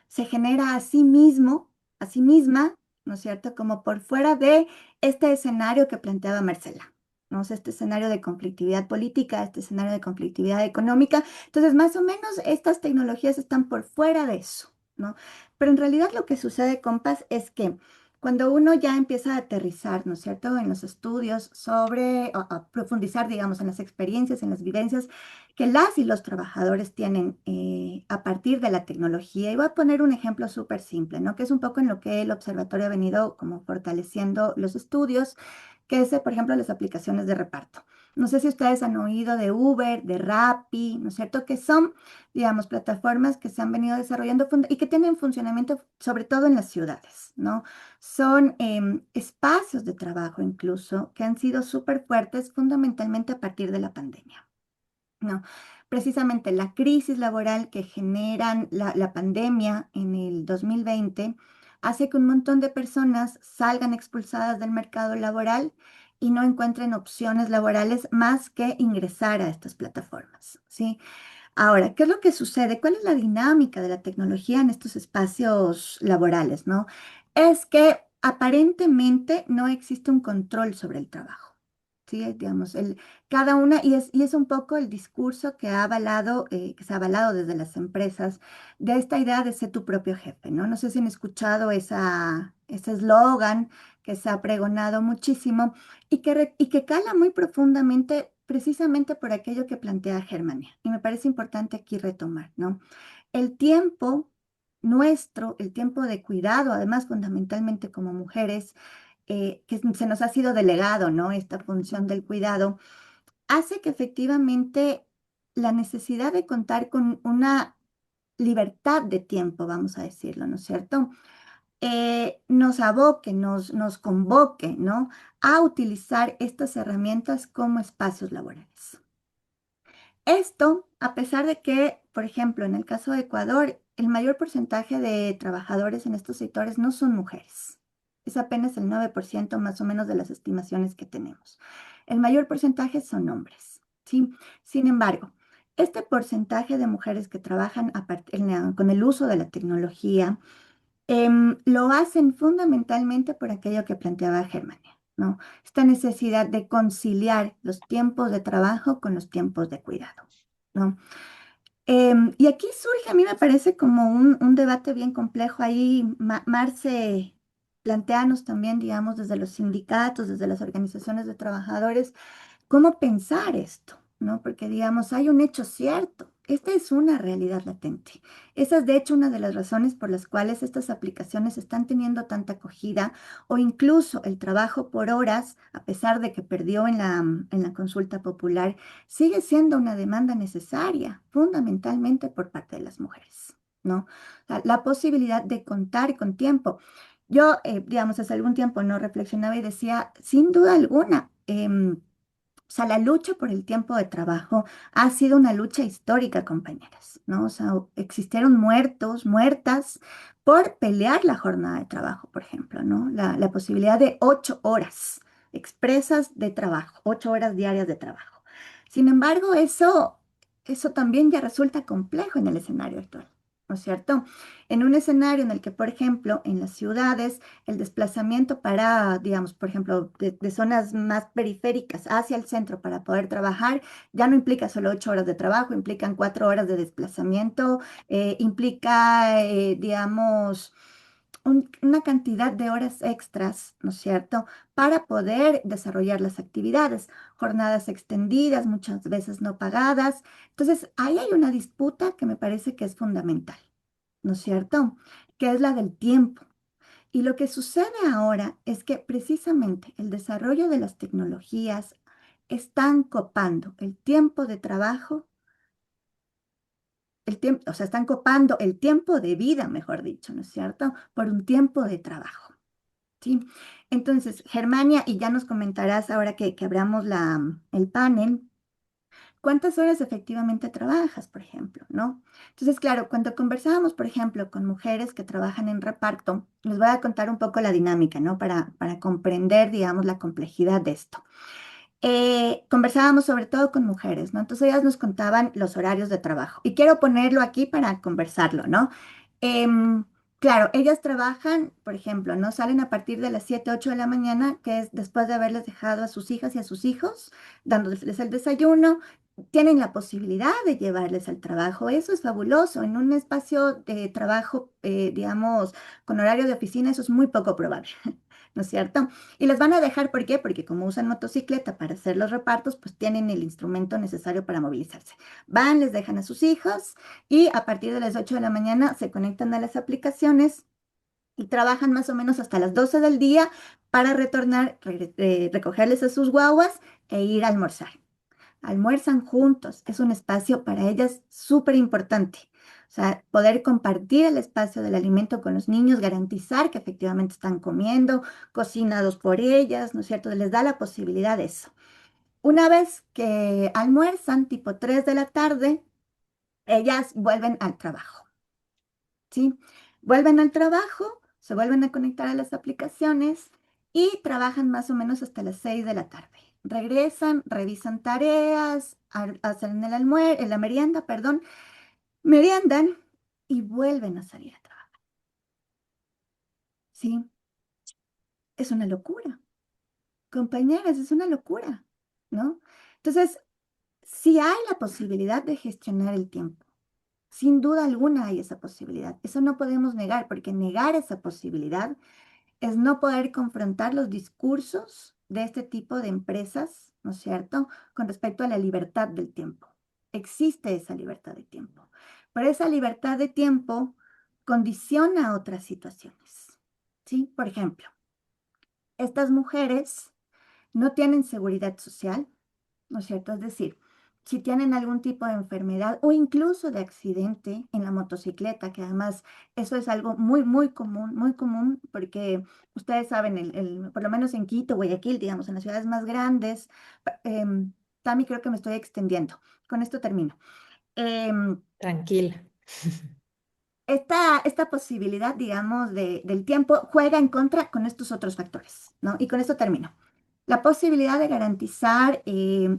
se genera a sí mismo, a sí misma, ¿no es cierto? Como por fuera de este escenario que planteaba Marcela, ¿no? O sea, este escenario de conflictividad política, este escenario de conflictividad económica. Entonces, más o menos, estas tecnologías están por fuera de eso, ¿no? Pero en realidad lo que sucede, compas, es que cuando uno ya empieza a aterrizar, ¿no es cierto?, en los estudios sobre, o a profundizar, digamos, en las experiencias, en las vivencias que las y los trabajadores tienen a partir de la tecnología. Y voy a poner un ejemplo súper simple, ¿no? Que es un poco en lo que el observatorio ha venido como fortaleciendo los estudios, que es, por ejemplo, las aplicaciones de reparto. No sé si ustedes han oído de Uber, de Rappi, ¿no es cierto? Que son, digamos, plataformas que se han venido desarrollando y que tienen funcionamiento sobre todo en las ciudades, ¿no? Son espacios de trabajo incluso que han sido súper fuertes fundamentalmente a partir de la pandemia. No, precisamente la crisis laboral que generan la pandemia en el 2020 hace que un montón de personas salgan expulsadas del mercado laboral y no encuentren opciones laborales más que ingresar a estas plataformas, ¿sí? Ahora, ¿qué es lo que sucede? ¿Cuál es la dinámica de la tecnología en estos espacios laborales, no? Es que aparentemente no existe un control sobre el trabajo. Sí, digamos, cada una, y es un poco el discurso que ha avalado, que se ha avalado desde las empresas, de esta idea de ser tu propio jefe, ¿no? No sé si han escuchado ese eslogan que se ha pregonado muchísimo y que cala muy profundamente precisamente por aquello que plantea Germania. Y me parece importante aquí retomar, ¿no? El tiempo nuestro, el tiempo de cuidado, además fundamentalmente como mujeres, que se nos ha sido delegado, ¿no? Esta función del cuidado, hace que efectivamente la necesidad de contar con una libertad de tiempo, vamos a decirlo, ¿no es cierto? Nos aboque, nos convoque, ¿no? A utilizar estas herramientas como espacios laborales. Esto, a pesar de que, por ejemplo, en el caso de Ecuador, el mayor porcentaje de trabajadores en estos sectores no son mujeres. Es apenas el 9% más o menos de las estimaciones que tenemos. El mayor porcentaje son hombres, ¿sí? Sin embargo, este porcentaje de mujeres que trabajan con el uso de la tecnología, lo hacen fundamentalmente por aquello que planteaba Germania, ¿no? Esta necesidad de conciliar los tiempos de trabajo con los tiempos de cuidado, ¿no? Y aquí surge, a mí me parece como un debate bien complejo ahí, Marce, planteanos también, digamos, desde los sindicatos, desde las organizaciones de trabajadores, cómo pensar esto, ¿no? Porque, digamos, hay un hecho cierto. Esta es una realidad latente. Esa es, de hecho, una de las razones por las cuales estas aplicaciones están teniendo tanta acogida o incluso el trabajo por horas, a pesar de que perdió en la consulta popular, sigue siendo una demanda necesaria, fundamentalmente por parte de las mujeres, ¿no? La posibilidad de contar con tiempo. Yo, digamos, hace algún tiempo no reflexionaba y decía, sin duda alguna, o sea, la lucha por el tiempo de trabajo ha sido una lucha histórica, compañeras, ¿no? O sea, existieron muertos, muertas por pelear la jornada de trabajo, por ejemplo, ¿no? La posibilidad de 8 horas expresas de trabajo, 8 horas diarias de trabajo. Sin embargo, eso también ya resulta complejo en el escenario actual, ¿no es cierto? En un escenario en el que, por ejemplo, en las ciudades, el desplazamiento para, digamos, por ejemplo, de zonas más periféricas hacia el centro para poder trabajar, ya no implica solo 8 horas de trabajo, implican 4 horas de desplazamiento, implica, digamos, una cantidad de horas extras, ¿no es cierto?, para poder desarrollar las actividades, jornadas extendidas, muchas veces no pagadas. Entonces, ahí hay una disputa que me parece que es fundamental, ¿no es cierto?, que es la del tiempo. Y lo que sucede ahora es que precisamente el desarrollo de las tecnologías están copando el tiempo de trabajo, el tiempo, o sea, están copando el tiempo de vida, mejor dicho, ¿no es cierto?, por un tiempo de trabajo, ¿sí? Entonces, Germania, y ya nos comentarás ahora que abramos el panel, ¿cuántas horas efectivamente trabajas, por ejemplo, no? Entonces, claro, cuando conversábamos, por ejemplo, con mujeres que trabajan en reparto, les voy a contar un poco la dinámica, ¿no? Para comprender, digamos, la complejidad de esto. Conversábamos sobre todo con mujeres, ¿no? Entonces ellas nos contaban los horarios de trabajo. Y quiero ponerlo aquí para conversarlo, ¿no? Em, claro, ellas trabajan, por ejemplo, ¿no? Salen a partir de las 7 8 de la mañana, que es después de haberles dejado a sus hijas y a sus hijos, dándoles el desayuno. Tienen la posibilidad de llevarles al trabajo. Eso es fabuloso. En un espacio de trabajo, digamos, con horario de oficina, eso es muy poco probable. ¿No es cierto? Y les van a dejar, ¿por qué? Porque como usan motocicleta para hacer los repartos, pues tienen el instrumento necesario para movilizarse. Van, les dejan a sus hijos y a partir de las 8 de la mañana se conectan a las aplicaciones y trabajan más o menos hasta las 12 del día para retornar, recogerles a sus guaguas e ir a almorzar. Almuerzan juntos, es un espacio para ellas súper importante. O sea, poder compartir el espacio del alimento con los niños, garantizar que efectivamente están comiendo, cocinados por ellas, ¿no es cierto? Les da la posibilidad de eso. Una vez que almuerzan, tipo 3 de la tarde, ellas vuelven al trabajo, ¿sí? Vuelven al trabajo se vuelven a conectar a las aplicaciones y trabajan más o menos hasta las 6 de la tarde. Regresan, revisan tareas, hacen el almuerzo, la merienda, perdón, meriendan y vuelven a salir a trabajar. Sí, es una locura. Compañeras, es una locura, ¿no? Entonces, si hay la posibilidad de gestionar el tiempo, sin duda alguna hay esa posibilidad. Eso no podemos negar, porque negar esa posibilidad es no poder confrontar los discursos de este tipo de empresas, ¿no es cierto?, con respecto a la libertad del tiempo. Existe esa libertad de tiempo, pero esa libertad de tiempo condiciona otras situaciones, ¿sí? Por ejemplo, estas mujeres no tienen seguridad social, ¿no es cierto? Es decir, si tienen algún tipo de enfermedad o incluso de accidente en la motocicleta, que además eso es algo muy común, porque ustedes saben, por lo menos en Quito, Guayaquil, digamos, en las ciudades más grandes, Tami, creo que me estoy extendiendo. Con esto termino. Em, Tranquila. esta posibilidad, digamos, del tiempo juega en contra con estos otros factores, ¿no? Y con esto termino. La posibilidad de garantizar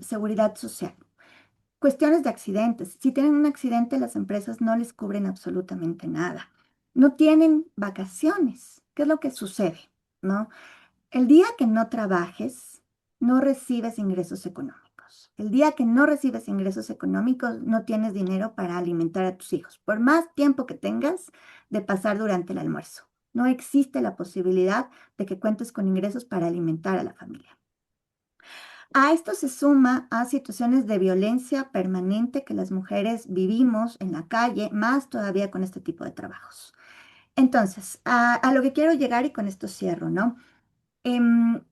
seguridad social. Cuestiones de accidentes. Si tienen un accidente, las empresas no les cubren absolutamente nada. No tienen vacaciones. ¿Qué es lo que sucede? ¿No? El día que no trabajes, no recibes ingresos económicos. El día que no recibes ingresos económicos, no tienes dinero para alimentar a tus hijos. Por más tiempo que tengas de pasar durante el almuerzo, no existe la posibilidad de que cuentes con ingresos para alimentar a la familia. A esto se suma a situaciones de violencia permanente que las mujeres vivimos en la calle, más todavía con este tipo de trabajos. Entonces, a lo que quiero llegar y con esto cierro, ¿no? Em,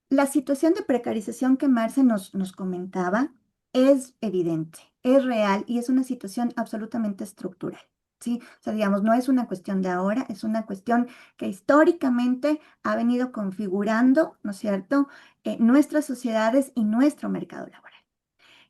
la situación de precarización que Marce nos comentaba es evidente, es real y es una situación absolutamente estructural. ¿Sí? O sea, digamos, no es una cuestión de ahora, es una cuestión que históricamente ha venido configurando, ¿no es cierto?, nuestras sociedades y nuestro mercado laboral.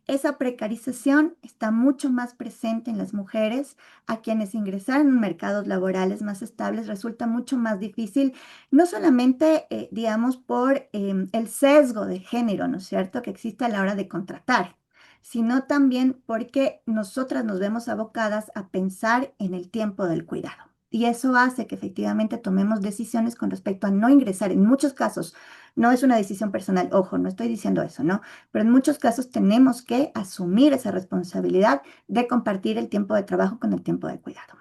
Esa precarización está mucho más presente en las mujeres, a quienes ingresar en mercados laborales más estables resulta mucho más difícil, no solamente, digamos, por el sesgo de género, ¿no es cierto?, que existe a la hora de contratar, sino también porque nosotras nos vemos abocadas a pensar en el tiempo del cuidado. Y eso hace que efectivamente tomemos decisiones con respecto a no ingresar. En muchos casos, no es una decisión personal, ojo, no estoy diciendo eso, ¿no? Pero en muchos casos tenemos que asumir esa responsabilidad de compartir el tiempo de trabajo con el tiempo de cuidado.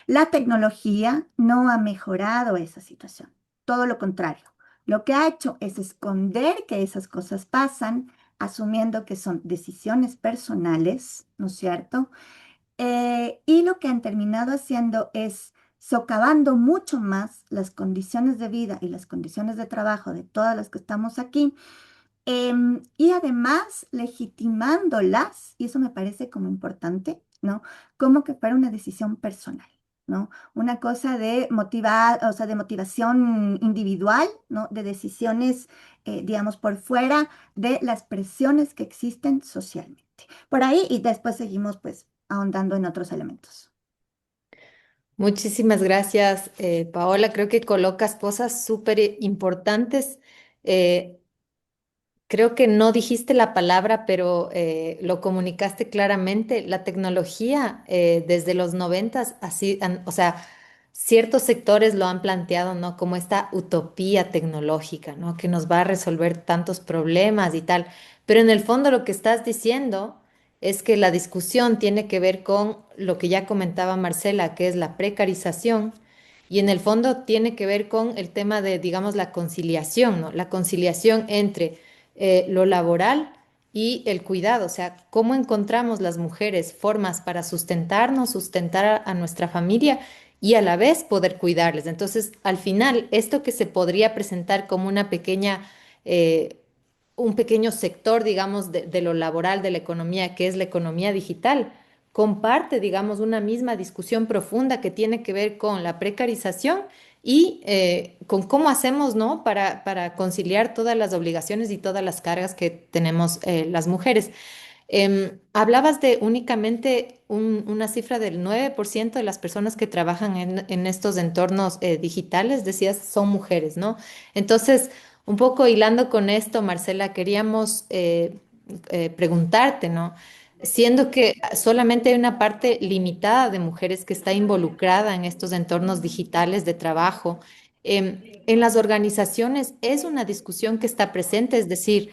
La tecnología no ha mejorado esa situación, todo lo contrario. Lo que ha hecho es esconder que esas cosas pasan, asumiendo que son decisiones personales, ¿no es cierto? Y lo que han terminado haciendo es socavando mucho más las condiciones de vida y las condiciones de trabajo de todas las que estamos aquí, y además legitimándolas, y eso me parece como importante, ¿no? Como que fuera una decisión personal, ¿no? Una cosa de motivar, o sea, de motivación individual, ¿no? De decisiones, digamos, por fuera de las presiones que existen socialmente. Por ahí, y después seguimos, pues, ahondando en otros elementos. Muchísimas gracias, Paola. Creo que colocas cosas súper importantes. Eh, Creo que no dijiste la palabra, pero lo comunicaste claramente. La tecnología desde los noventas, así, o sea, ciertos sectores lo han planteado, ¿no? Como esta utopía tecnológica, ¿no? Que nos va a resolver tantos problemas y tal. Pero en el fondo lo que estás diciendo es que la discusión tiene que ver con lo que ya comentaba Marcela, que es la precarización. Y en el fondo tiene que ver con el tema de, digamos, la conciliación, ¿no? La conciliación entre lo laboral y el cuidado, o sea, cómo encontramos las mujeres formas para sustentarnos, sustentar a nuestra familia y a la vez poder cuidarles. Entonces, al final, esto que se podría presentar como una pequeña, un pequeño sector, digamos, de lo laboral, de la economía, que es la economía digital, comparte, digamos, una misma discusión profunda que tiene que ver con la precarización y con cómo hacemos, ¿no? Para conciliar todas las obligaciones y todas las cargas que tenemos las mujeres. Hablabas de únicamente una cifra del 9% de las personas que trabajan en estos entornos digitales, decías, son mujeres, ¿no? Entonces, un poco hilando con esto, Marcela, queríamos preguntarte, ¿no? Siendo que solamente hay una parte limitada de mujeres que está involucrada en estos entornos digitales de trabajo, en las organizaciones es una discusión que está presente, es decir,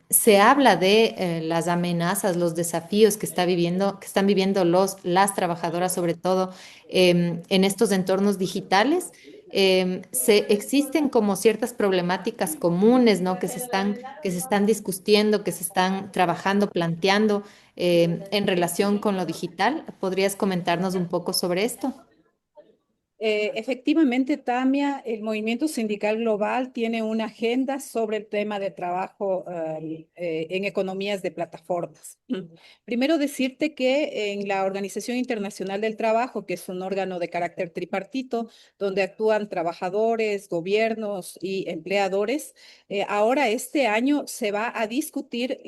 se habla de las amenazas, los desafíos que están viviendo las trabajadoras, sobre todo en estos entornos digitales. Existen como ciertas problemáticas comunes, ¿no? Que se están discutiendo, que se están trabajando, planteando en relación con lo digital. ¿Podrías comentarnos un poco sobre esto? Efectivamente, Tamia, el movimiento sindical global tiene una agenda sobre el tema de trabajo en economías de plataformas. Primero decirte que en la Organización Internacional del Trabajo, que es un órgano de carácter tripartito, donde actúan trabajadores, gobiernos y empleadores, ahora este año se va a discutir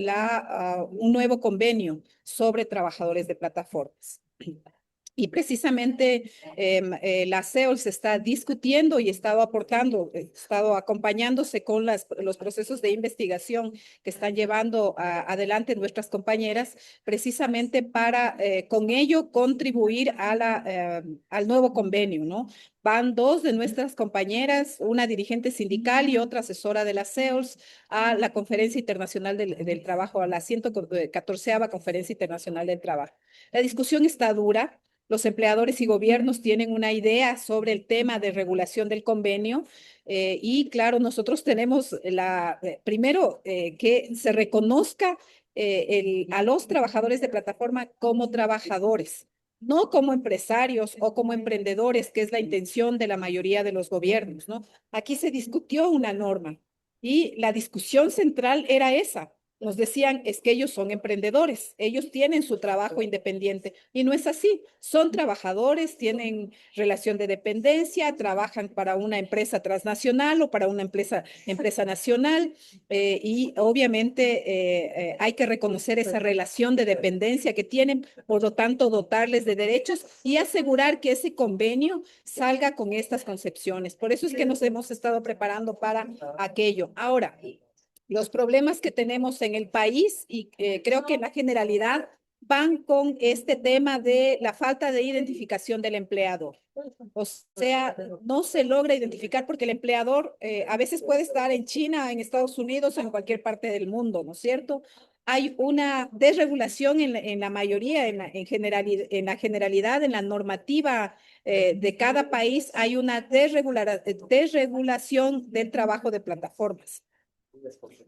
un nuevo convenio sobre trabajadores de plataformas. Y precisamente la CEOL se está discutiendo y ha estado aportando, ha estado acompañándose con los procesos de investigación que están llevando adelante nuestras compañeras, precisamente para con ello contribuir al nuevo convenio, ¿no? Van dos de nuestras compañeras, una dirigente sindical y otra asesora de la CEOLS, a la Conferencia Internacional del Trabajo, a la 114ª Conferencia Internacional del Trabajo. La discusión está dura. Los empleadores y gobiernos tienen una idea sobre el tema de regulación del convenio y claro, nosotros tenemos primero que se reconozca a los trabajadores de plataforma como trabajadores, no como empresarios o como emprendedores, que es la intención de la mayoría de los gobiernos, ¿no? Aquí se discutió una norma y la discusión central era esa. Nos decían, es que ellos son emprendedores, ellos tienen su trabajo independiente y no es así. Son trabajadores, tienen relación de dependencia, trabajan para una empresa transnacional o para una empresa nacional y obviamente hay que reconocer esa relación de dependencia que tienen, por lo tanto dotarles de derechos y asegurar que ese convenio salga con estas concepciones. Por eso es que nos hemos estado preparando para aquello. Ahora, los problemas que tenemos en el país y creo que en la generalidad van con este tema de la falta de identificación del empleador. O sea, no se logra identificar porque el empleador a veces puede estar en China, en Estados Unidos o en cualquier parte del mundo, ¿no es cierto? Hay una desregulación en la mayoría, en la generalidad, en la normativa de cada país, hay una desregulación del trabajo de plataformas.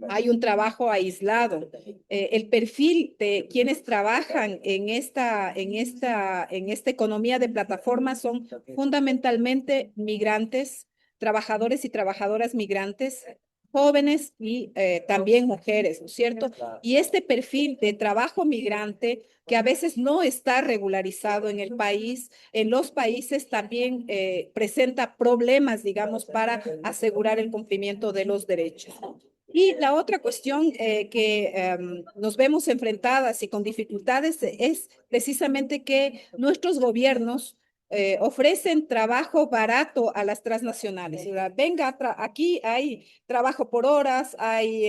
Hay un trabajo aislado. El perfil de quienes trabajan en esta economía de plataformas son fundamentalmente migrantes, trabajadores y trabajadoras migrantes, jóvenes y también mujeres, ¿no es cierto? Y este perfil de trabajo migrante que a veces no está regularizado en el país, en los países también presenta problemas, digamos, para asegurar el cumplimiento de los derechos. Y la otra cuestión que nos vemos enfrentadas y con dificultades es precisamente que nuestros gobiernos ofrecen trabajo barato a las transnacionales. O sea, venga, aquí hay trabajo por horas, hay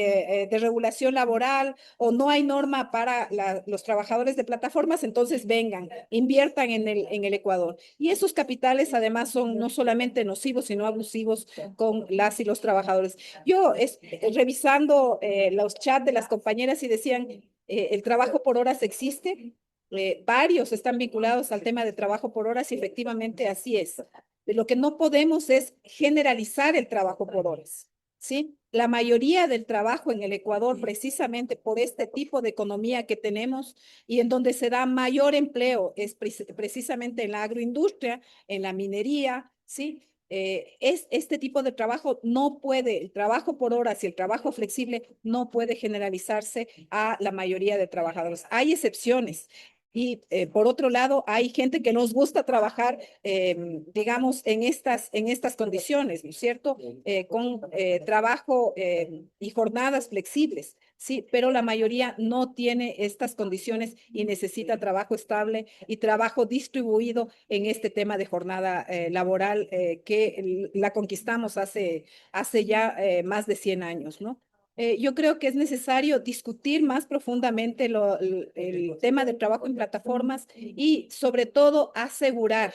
desregulación laboral o no hay norma para los trabajadores de plataformas, entonces vengan, inviertan en el Ecuador. Y esos capitales además son no solamente nocivos, sino abusivos con las y los trabajadores. Yo revisando los chats de las compañeras y decían, el trabajo por horas existe, varios están vinculados al tema de trabajo por horas y efectivamente así es. Lo que no podemos es generalizar el trabajo por horas, ¿sí? La mayoría del trabajo en el Ecuador, precisamente por este tipo de economía que tenemos y en donde se da mayor empleo, es precisamente en la agroindustria, en la minería, ¿sí? Es este tipo de trabajo no puede, el trabajo por horas y el trabajo flexible no puede generalizarse a la mayoría de trabajadores. Hay excepciones. Y por otro lado, hay gente que nos gusta trabajar, digamos, en estas condiciones, ¿no es cierto? Con trabajo y jornadas flexibles. sí, pero la mayoría no tiene estas condiciones y necesita trabajo estable y trabajo distribuido en este tema de jornada laboral que la conquistamos hace ya más de 100 años, ¿no? Yo creo que es necesario discutir más profundamente el tema del trabajo en plataformas y sobre todo asegurar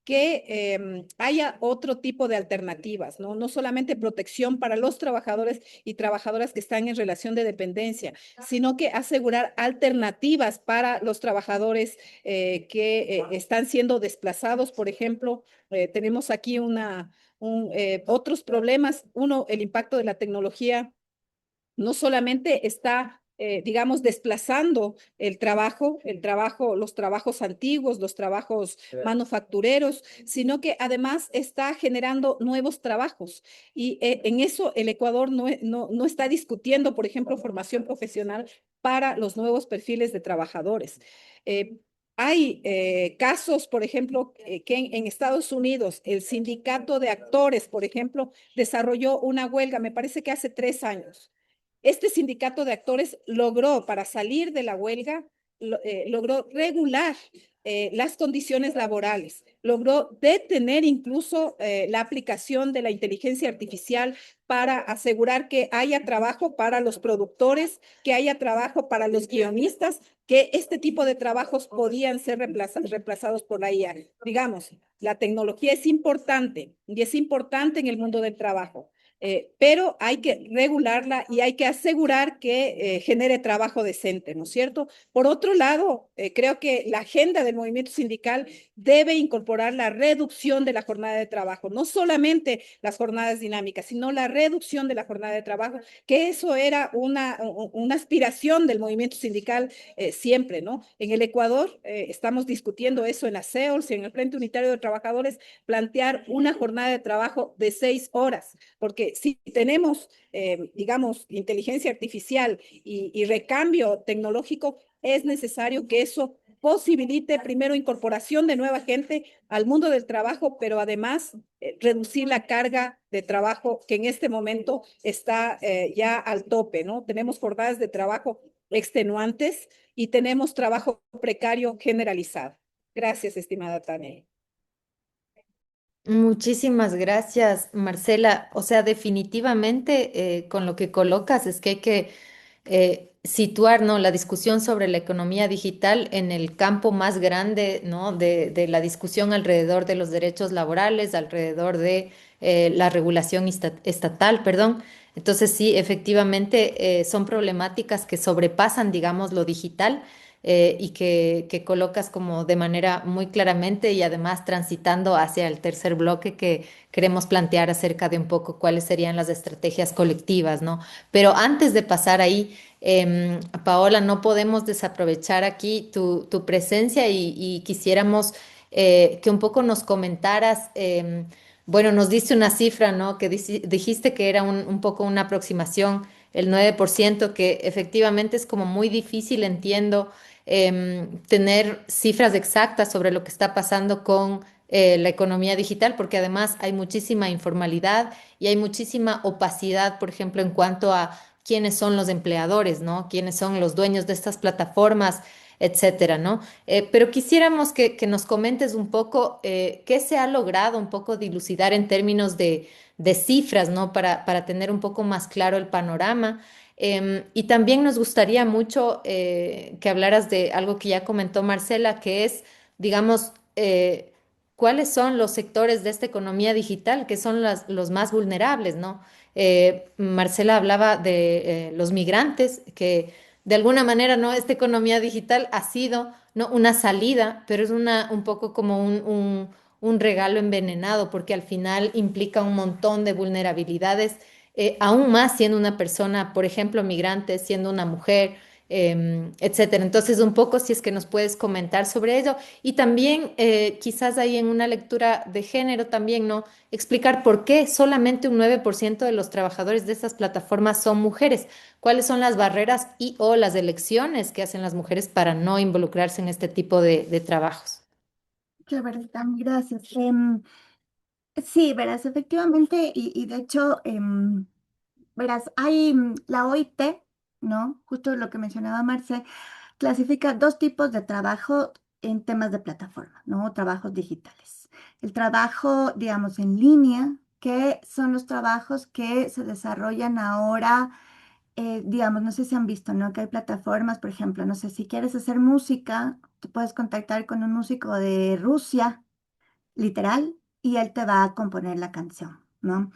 que haya otro tipo de alternativas, ¿no? No solamente protección para los trabajadores y trabajadoras que están en relación de dependencia, sino que asegurar alternativas para los trabajadores que están siendo desplazados, por ejemplo. Tenemos aquí otros problemas. Uno, el impacto de la tecnología no solamente está, digamos, desplazando los trabajos antiguos, los trabajos manufactureros, sino que además está generando nuevos trabajos. Y en eso el Ecuador no está discutiendo, por ejemplo, formación profesional para los nuevos perfiles de trabajadores. Hay casos, por ejemplo, que en Estados Unidos el sindicato de actores, por ejemplo, desarrolló una huelga, me parece que hace 3 años. Este sindicato de actores logró, para salir de la huelga, logró regular las condiciones laborales, logró detener incluso la aplicación de la inteligencia artificial para asegurar que haya trabajo para los productores, que haya trabajo para los guionistas, que este tipo de trabajos podían ser reemplazados por la IA. Digamos, la tecnología es importante y es importante en el mundo del trabajo. Pero hay que regularla y hay que asegurar que genere trabajo decente, ¿no es cierto? Por otro lado, creo que la agenda del movimiento sindical debe incorporar la reducción de la jornada de trabajo, no solamente las jornadas dinámicas, sino la reducción de la jornada de trabajo, que eso era una aspiración del movimiento sindical siempre, ¿no? En el Ecuador estamos discutiendo eso en la CEOLS y en el Frente Unitario de Trabajadores, plantear una jornada de trabajo de 6 horas, porque si tenemos, digamos, inteligencia artificial y recambio tecnológico, es necesario que eso posibilite primero incorporación de nueva gente al mundo del trabajo, pero además reducir la carga de trabajo que en este momento está ya al tope, ¿no? Tenemos jornadas de trabajo extenuantes y tenemos trabajo precario generalizado. Gracias, estimada Tania. Muchísimas gracias, Marcela. O sea, definitivamente con lo que colocas es que hay que situar, ¿no?, la discusión sobre la economía digital en el campo más grande, ¿no?, de la discusión alrededor de los derechos laborales, alrededor de la regulación estatal, perdón. Entonces, sí, efectivamente son problemáticas que sobrepasan, digamos, lo digital y que colocas como de manera muy claramente y además transitando hacia el tercer bloque que queremos plantear acerca de un poco cuáles serían las estrategias colectivas, ¿no? Pero antes de pasar ahí, Paola, no podemos desaprovechar aquí tu presencia y quisiéramos que un poco nos comentaras, bueno, nos diste una cifra, ¿no? Que dijiste que era un poco una aproximación, el 9%, que efectivamente es como muy difícil, entiendo tener cifras exactas sobre lo que está pasando con la economía digital, porque además hay muchísima informalidad y hay muchísima opacidad, por ejemplo, en cuanto a quiénes son los empleadores, ¿no? Quiénes son los dueños de estas plataformas, etcétera, ¿no? Pero quisiéramos que nos comentes un poco qué se ha logrado un poco dilucidar en términos de cifras, ¿no? Para tener un poco más claro el panorama. Y también nos gustaría mucho que hablaras de algo que ya comentó Marcela, que es, digamos, cuáles son los sectores de esta economía digital que son los más vulnerables, ¿no? Marcela hablaba de los migrantes, que de alguna manera, ¿no? Esta economía digital ha sido, ¿no?, una salida, pero es un poco como un regalo envenenado, porque al final implica un montón de vulnerabilidades aún más siendo una persona, por ejemplo, migrante, siendo una mujer, etcétera. Entonces, un poco si es que nos puedes comentar sobre ello y también quizás ahí en una lectura de género también, ¿no? Explicar por qué solamente un 9% de los trabajadores de estas plataformas son mujeres, cuáles son las barreras y o las elecciones que hacen las mujeres para no involucrarse en este tipo de trabajos. Chévere, Tami, gracias. Sí, verás, efectivamente, y de hecho, verás, hay la OIT. ¿no? Justo lo que mencionaba Marce, clasifica dos tipos de trabajo en temas de plataforma, ¿no? Trabajos digitales. El trabajo, digamos, en línea, que son los trabajos que se desarrollan ahora, digamos, no sé si han visto, ¿no? Que hay plataformas, por ejemplo, no sé, si quieres hacer música, te puedes contactar con un músico de Rusia, literal, y él te va a componer la canción, ¿no?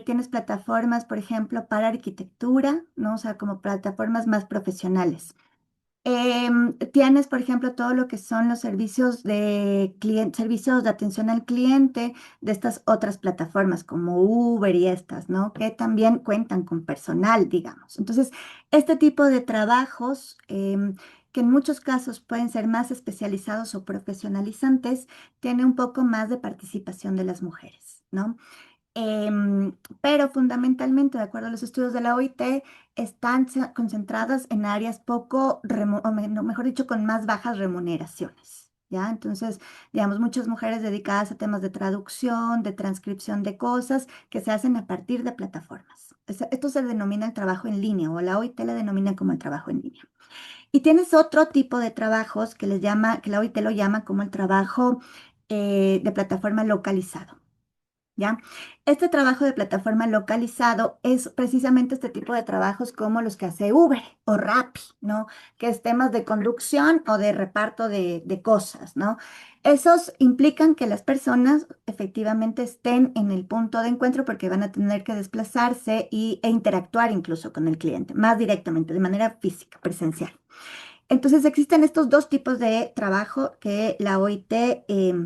Tienes plataformas, por ejemplo, para arquitectura, ¿no? O sea, como plataformas más profesionales. Tienes, por ejemplo, todo lo que son los servicios de servicios de atención al cliente de estas otras plataformas como Uber y estas, ¿no? Que también cuentan con personal, digamos. Entonces, este tipo de trabajos, que en muchos casos pueden ser más especializados o profesionalizantes, tiene un poco más de participación de las mujeres, ¿no? Pero fundamentalmente, de acuerdo a los estudios de la OIT, están concentradas en áreas poco, no, mejor dicho, con más bajas remuneraciones. ¿Ya? Entonces, digamos, muchas mujeres dedicadas a temas de traducción, de transcripción de cosas que se hacen a partir de plataformas. Esto se denomina el trabajo en línea, o la OIT le denomina como el trabajo en línea. Y tienes otro tipo de trabajos que les llama, que la OIT lo llama como el trabajo de plataforma localizado. ¿Ya? Este trabajo de plataforma localizado es precisamente este tipo de trabajos como los que hace Uber o Rappi, ¿no? Que es temas de conducción o de reparto de cosas, ¿no? Esos implican que las personas efectivamente estén en el punto de encuentro porque van a tener que desplazarse e interactuar incluso con el cliente, más directamente, de manera física, presencial. Entonces existen estos dos tipos de trabajo que la OIT,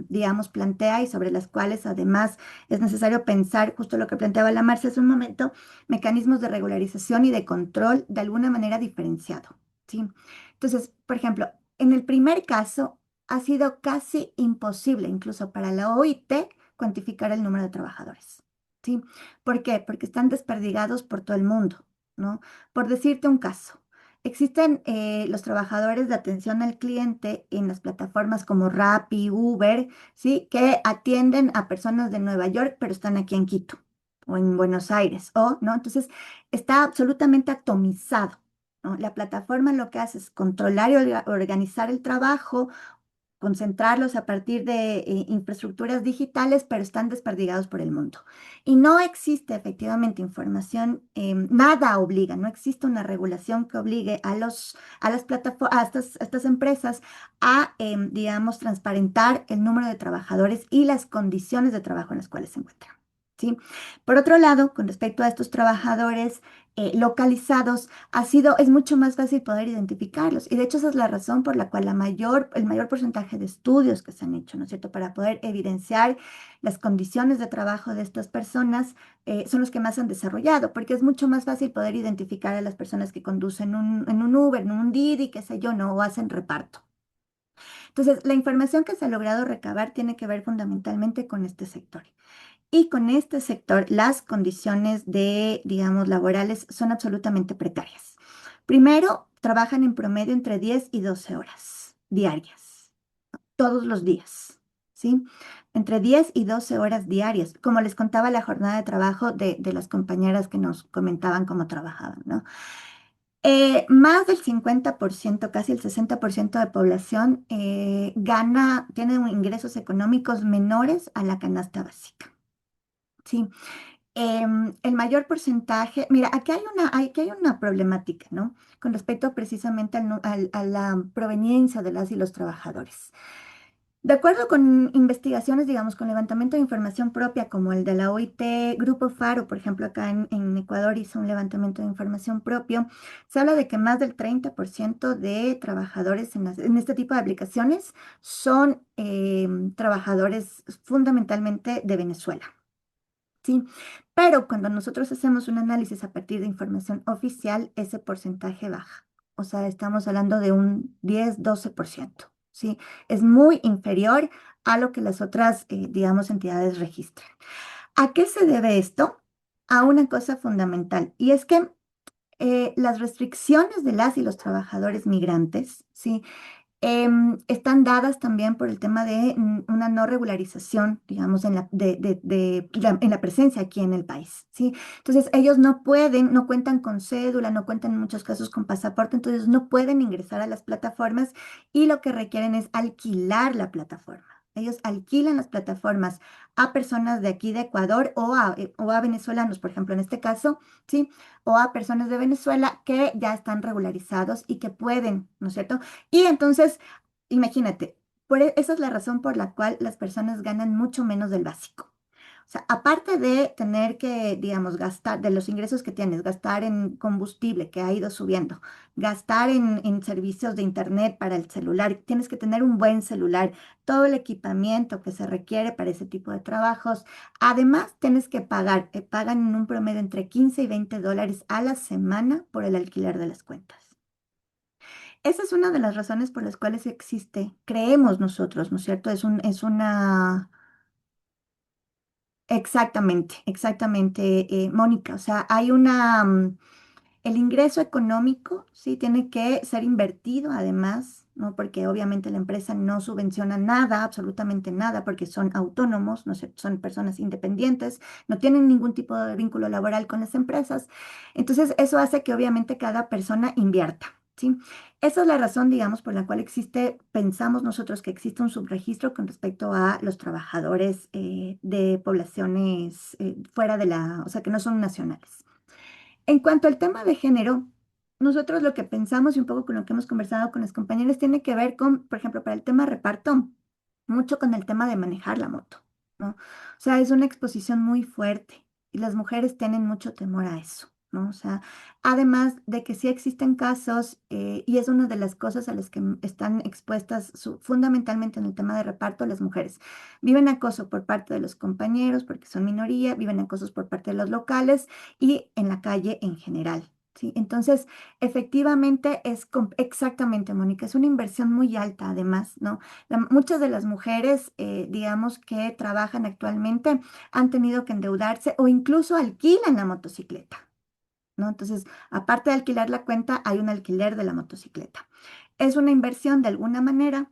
digamos, plantea y sobre las cuales además es necesario pensar, justo lo que planteaba la Marcia hace un momento, mecanismos de regularización y de control de alguna manera diferenciado, ¿sí? Entonces, por ejemplo, en el primer caso ha sido casi imposible, incluso para la OIT, cuantificar el número de trabajadores, ¿sí? ¿Por qué? Porque están desperdigados por todo el mundo, ¿no? Por decirte un caso. Existen los trabajadores de atención al cliente en las plataformas como Rappi, Uber, ¿sí? Que atienden a personas de Nueva York, pero están aquí en Quito o en Buenos Aires, ¿o no? Entonces, está absolutamente atomizado, ¿no? La plataforma lo que hace es controlar y organizar el trabajo, concentrarlos a partir de infraestructuras digitales, pero están desperdigados por el mundo. Y no existe efectivamente información, nada obliga, no existe una regulación que obligue a las plataformas, a estas empresas a, digamos, transparentar el número de trabajadores y las condiciones de trabajo en las cuales se encuentran. ¿Sí? Por otro lado, con respecto a estos trabajadores localizados, es mucho más fácil poder identificarlos. Y de hecho esa es la razón por la cual el mayor porcentaje de estudios que se han hecho, ¿no es cierto?, para poder evidenciar las condiciones de trabajo de estas personas, son los que más han desarrollado, porque es mucho más fácil poder identificar a las personas que conducen en un Uber, en un Didi, qué sé yo, no, o hacen reparto. Entonces, la información que se ha logrado recabar tiene que ver fundamentalmente con este sector. Y con este sector, las condiciones de, digamos, laborales son absolutamente precarias. Primero, trabajan en promedio entre 10 y 12 horas diarias, todos los días, ¿sí? Entre 10 y 12 horas diarias, como les contaba la jornada de trabajo de las compañeras que nos comentaban cómo trabajaban, ¿no? Más del 50%, casi el 60% de población tiene ingresos económicos menores a la canasta básica. Sí, el mayor porcentaje, mira, aquí hay una problemática, ¿no? Con respecto precisamente a la proveniencia de las y los trabajadores. De acuerdo con investigaciones, digamos, con levantamiento de información propia, como el de la OIT, Grupo Faro, por ejemplo, acá en Ecuador hizo un levantamiento de información propio, se habla de que más del 30% de trabajadores en este tipo de aplicaciones son trabajadores fundamentalmente de Venezuela. Sí, pero cuando nosotros hacemos un análisis a partir de información oficial, ese porcentaje baja. O sea, estamos hablando de un 10-12%. ¿Sí? Es muy inferior a lo que las otras, digamos, entidades registran. ¿A qué se debe esto? A una cosa fundamental, y es que las restricciones de las y los trabajadores migrantes, ¿sí? están dadas también por el tema de una no regularización, digamos, en la presencia aquí en el país, ¿sí? Entonces, ellos no pueden, no cuentan con cédula, no cuentan en muchos casos con pasaporte, entonces no pueden ingresar a las plataformas y lo que requieren es alquilar la plataforma. Ellos alquilan las plataformas a personas de aquí de Ecuador o a venezolanos, por ejemplo, en este caso, ¿sí? O a personas de Venezuela que ya están regularizados y que pueden, ¿no es cierto? Y entonces, imagínate, esa es la razón por la cual las personas ganan mucho menos del básico. O sea, aparte de tener que, digamos, gastar, de los ingresos que tienes, gastar en combustible que ha ido subiendo, gastar en servicios de internet para el celular, tienes que tener un buen celular, todo el equipamiento que se requiere para ese tipo de trabajos. Además, tienes que pagar, pagan en un promedio entre 15 y 20 dólares a la semana por el alquiler de las cuentas. Esa es una de las razones por las cuales existe, creemos nosotros, ¿no es cierto? Es una, exactamente, exactamente, Mónica. O sea, hay el ingreso económico, sí, tiene que ser invertido además, ¿no? Porque obviamente la empresa no subvenciona nada, absolutamente nada, porque son autónomos, ¿no? Son personas independientes, no tienen ningún tipo de vínculo laboral con las empresas. Entonces, eso hace que obviamente cada persona invierta, ¿sí? Esa es la razón, digamos, por la cual existe, pensamos nosotros que existe un subregistro con respecto a los trabajadores de poblaciones fuera de o sea, que no son nacionales. En cuanto al tema de género, nosotros lo que pensamos y un poco con lo que hemos conversado con las compañeras tiene que ver con, por ejemplo, para el tema reparto, mucho con el tema de manejar la moto, ¿no? O sea, es una exposición muy fuerte y las mujeres tienen mucho temor a eso, ¿no? O sea, además de que sí existen casos, y es una de las cosas a las que están expuestas fundamentalmente en el tema de reparto las mujeres. Viven acoso por parte de los compañeros porque son minoría, viven acosos por parte de los locales y en la calle en general. ¿Sí? Entonces, efectivamente es exactamente, Mónica, es una inversión muy alta además, ¿no? Muchas de las mujeres, digamos, que trabajan actualmente han tenido que endeudarse o incluso alquilan la motocicleta, ¿no? Entonces, aparte de alquilar la cuenta, hay un alquiler de la motocicleta. Es una inversión de alguna manera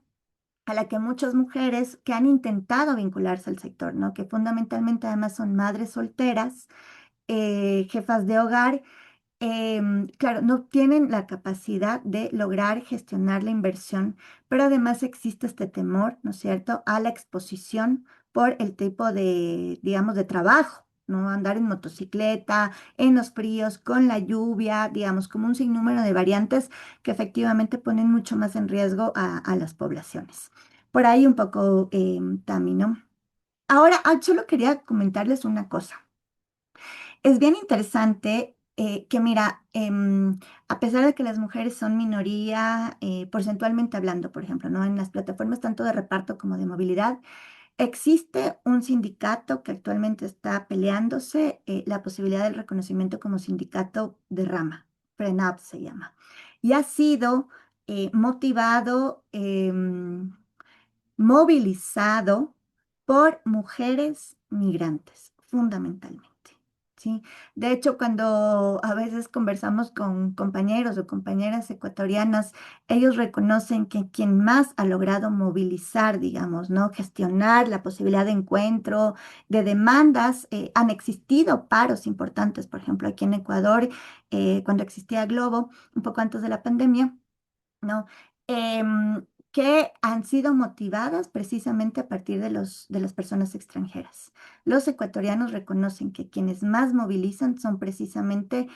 a la que muchas mujeres que han intentado vincularse al sector, ¿no? Que fundamentalmente además son madres solteras, jefas de hogar, claro, no tienen la capacidad de lograr gestionar la inversión, pero además existe este temor, ¿no es cierto?, a la exposición por el tipo de, digamos, de trabajo, ¿no? Andar en motocicleta, en los fríos, con la lluvia, digamos, como un sinnúmero de variantes que efectivamente ponen mucho más en riesgo a las poblaciones. Por ahí un poco, Tami, ¿no? Ahora, solo quería comentarles una cosa. Es bien interesante que, mira, a pesar de que las mujeres son minoría, porcentualmente hablando, por ejemplo, ¿no? En las plataformas tanto de reparto como de movilidad, existe un sindicato que actualmente está peleándose la posibilidad del reconocimiento como sindicato de rama, FRENAP se llama, y ha sido motivado, movilizado por mujeres migrantes, fundamentalmente. ¿Sí? De hecho, cuando a veces conversamos con compañeros o compañeras ecuatorianas, ellos reconocen que quien más ha logrado movilizar, digamos, ¿no? Gestionar la posibilidad de encuentro, de demandas, han existido paros importantes, por ejemplo, aquí en Ecuador, cuando existía Globo, un poco antes de la pandemia, ¿no? Que han sido motivadas precisamente a partir de las personas extranjeras. Los ecuatorianos reconocen que quienes más movilizan son precisamente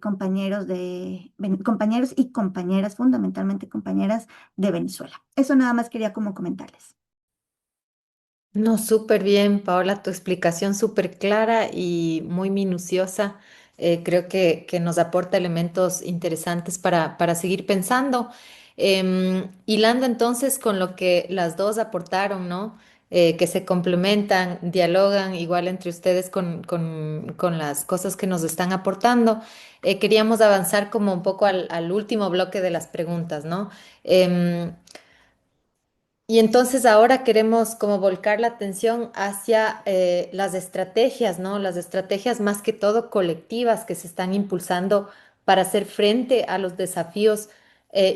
compañeros y compañeras, fundamentalmente compañeras de Venezuela. Eso nada más quería como comentarles. No, súper bien, Paola, tu explicación súper clara y muy minuciosa. Creo que nos aporta elementos interesantes para seguir pensando. Hilando entonces con lo que las dos aportaron, ¿no? Que se complementan, dialogan igual entre ustedes con las cosas que nos están aportando. Queríamos avanzar como un poco al último bloque de las preguntas, ¿no? Em, y entonces ahora queremos como volcar la atención hacia las estrategias, ¿no? Las estrategias más que todo colectivas que se están impulsando para hacer frente a los desafíos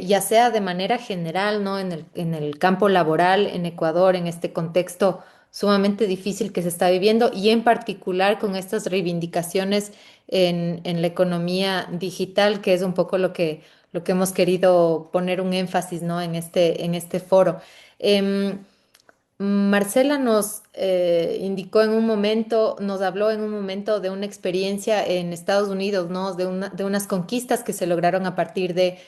ya sea de manera general, ¿no? En el campo laboral en Ecuador, en este contexto sumamente difícil que se está viviendo y en particular con estas reivindicaciones en la economía digital, que es un poco lo que hemos querido poner un énfasis, ¿no? En este foro. Em, Marcela nos indicó en un momento, nos habló en un momento de una experiencia en Estados Unidos, ¿no? De unas conquistas que se lograron a partir de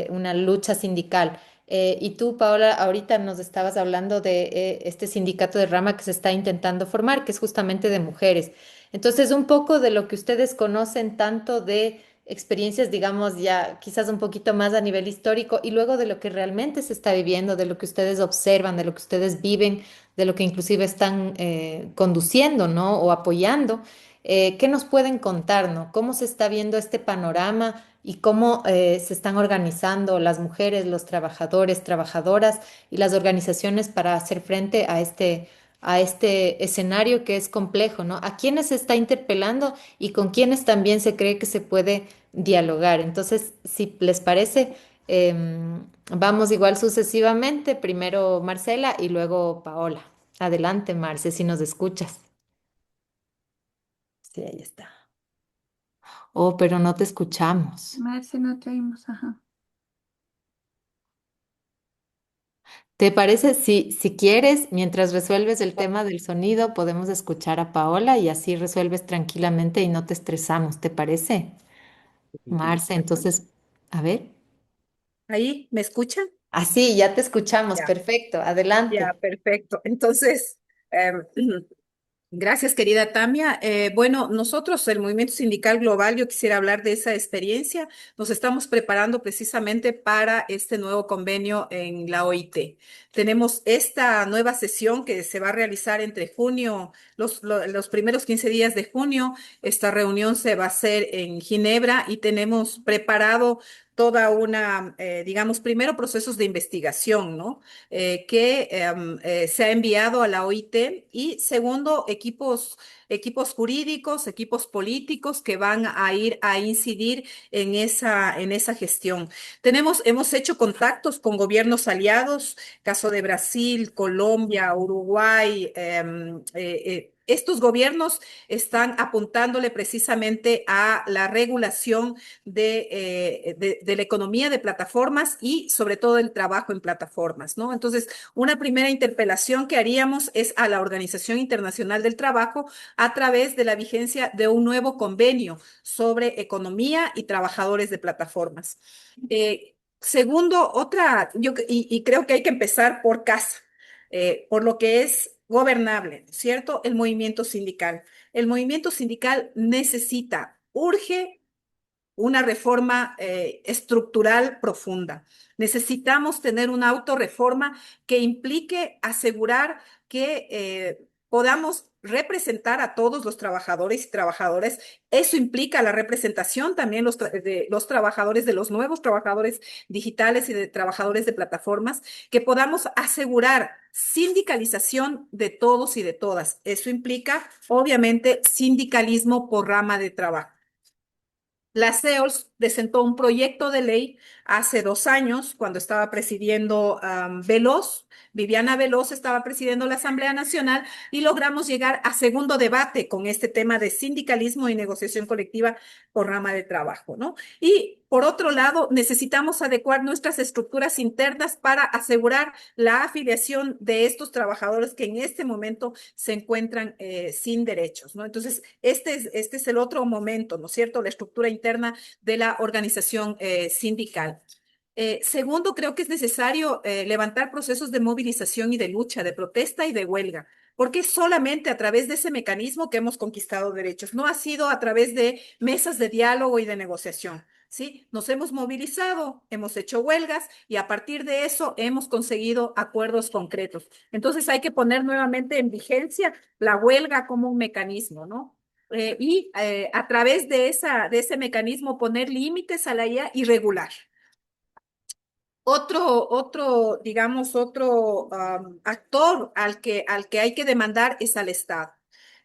una lucha sindical. Y tú, Paola, ahorita nos estabas hablando de este sindicato de rama que se está intentando formar, que es justamente de mujeres. Entonces, un poco de lo que ustedes conocen tanto de experiencias, digamos, ya quizás un poquito más a nivel histórico y luego de lo que realmente se está viviendo, de lo que ustedes observan, de lo que ustedes viven, de lo que inclusive están conduciendo, ¿no? O apoyando. ¿Qué nos pueden contar, ¿no? ¿Cómo se está viendo este panorama y cómo se están organizando las mujeres, los trabajadores, trabajadoras y las organizaciones para hacer frente a este escenario que es complejo, ¿no? ¿A quiénes se está interpelando y con quiénes también se cree que se puede dialogar? Entonces, si les parece, vamos igual sucesivamente, primero Marcela y luego Paola. Adelante, Marce, si nos escuchas. Sí, ahí está. Oh, pero no te escuchamos. Marce, no traímos, ajá. ¿Te parece? Si quieres, mientras resuelves el tema del sonido, podemos escuchar a Paola y así resuelves tranquilamente y no te estresamos, ¿te parece? Marce, entonces, a ver. ¿Ahí me escuchan? Así, ya te escuchamos, Ya, perfecto, ya, adelante. perfecto. Entonces, em, gracias, querida Tamia. Bueno, nosotros, el Movimiento Sindical Global, yo quisiera hablar de esa experiencia. Nos estamos preparando precisamente para este nuevo convenio en la OIT. Tenemos esta nueva sesión que se va a realizar entre junio, los primeros 15 días de junio. Esta reunión se va a hacer en Ginebra y tenemos preparado toda una, digamos, primero procesos de investigación, ¿no? Se ha enviado a la OIT y segundo, equipos jurídicos, equipos políticos que van a ir a incidir en esa gestión. Hemos hecho contactos con gobiernos aliados, caso de Brasil, Colombia, Uruguay, estos gobiernos están apuntándole precisamente a la regulación de la economía de plataformas y sobre todo el trabajo en plataformas, ¿no? Entonces, una primera interpelación que haríamos es a la Organización Internacional del Trabajo a través de la vigencia de un nuevo convenio sobre economía y trabajadores de plataformas. Segundo, y creo que hay que empezar por casa, por lo que es gobernable, ¿cierto? El movimiento sindical. El movimiento sindical urge una reforma estructural profunda. Necesitamos tener una autorreforma que implique asegurar que podamos representar a todos los trabajadores y trabajadoras. Eso implica la representación también de los trabajadores, de los nuevos trabajadores digitales y de trabajadores de plataformas, que podamos asegurar sindicalización de todos y de todas. Eso implica, obviamente, sindicalismo por rama de trabajo. La CEOLS presentó un proyecto de ley hace 2 años, cuando estaba presidiendo Veloz. Viviana Veloz estaba presidiendo la Asamblea Nacional y logramos llegar a segundo debate con este tema de sindicalismo y negociación colectiva por rama de trabajo, ¿no? Y por otro lado, necesitamos adecuar nuestras estructuras internas para asegurar la afiliación de estos trabajadores que en este momento se encuentran sin derechos, ¿no? Entonces, este es el otro momento, ¿no es cierto? La estructura interna de la organización sindical. Segundo, creo que es necesario levantar procesos de movilización y de lucha, de protesta y de huelga, porque es solamente a través de ese mecanismo que hemos conquistado derechos. No ha sido a través de mesas de diálogo y de negociación. ¿Sí? Nos hemos movilizado, hemos hecho huelgas y a partir de eso hemos conseguido acuerdos concretos. Entonces hay que poner nuevamente en vigencia la huelga como un mecanismo, ¿no? A través de ese mecanismo poner límites a la IA y regular. Digamos, otro actor al que hay que demandar es al Estado.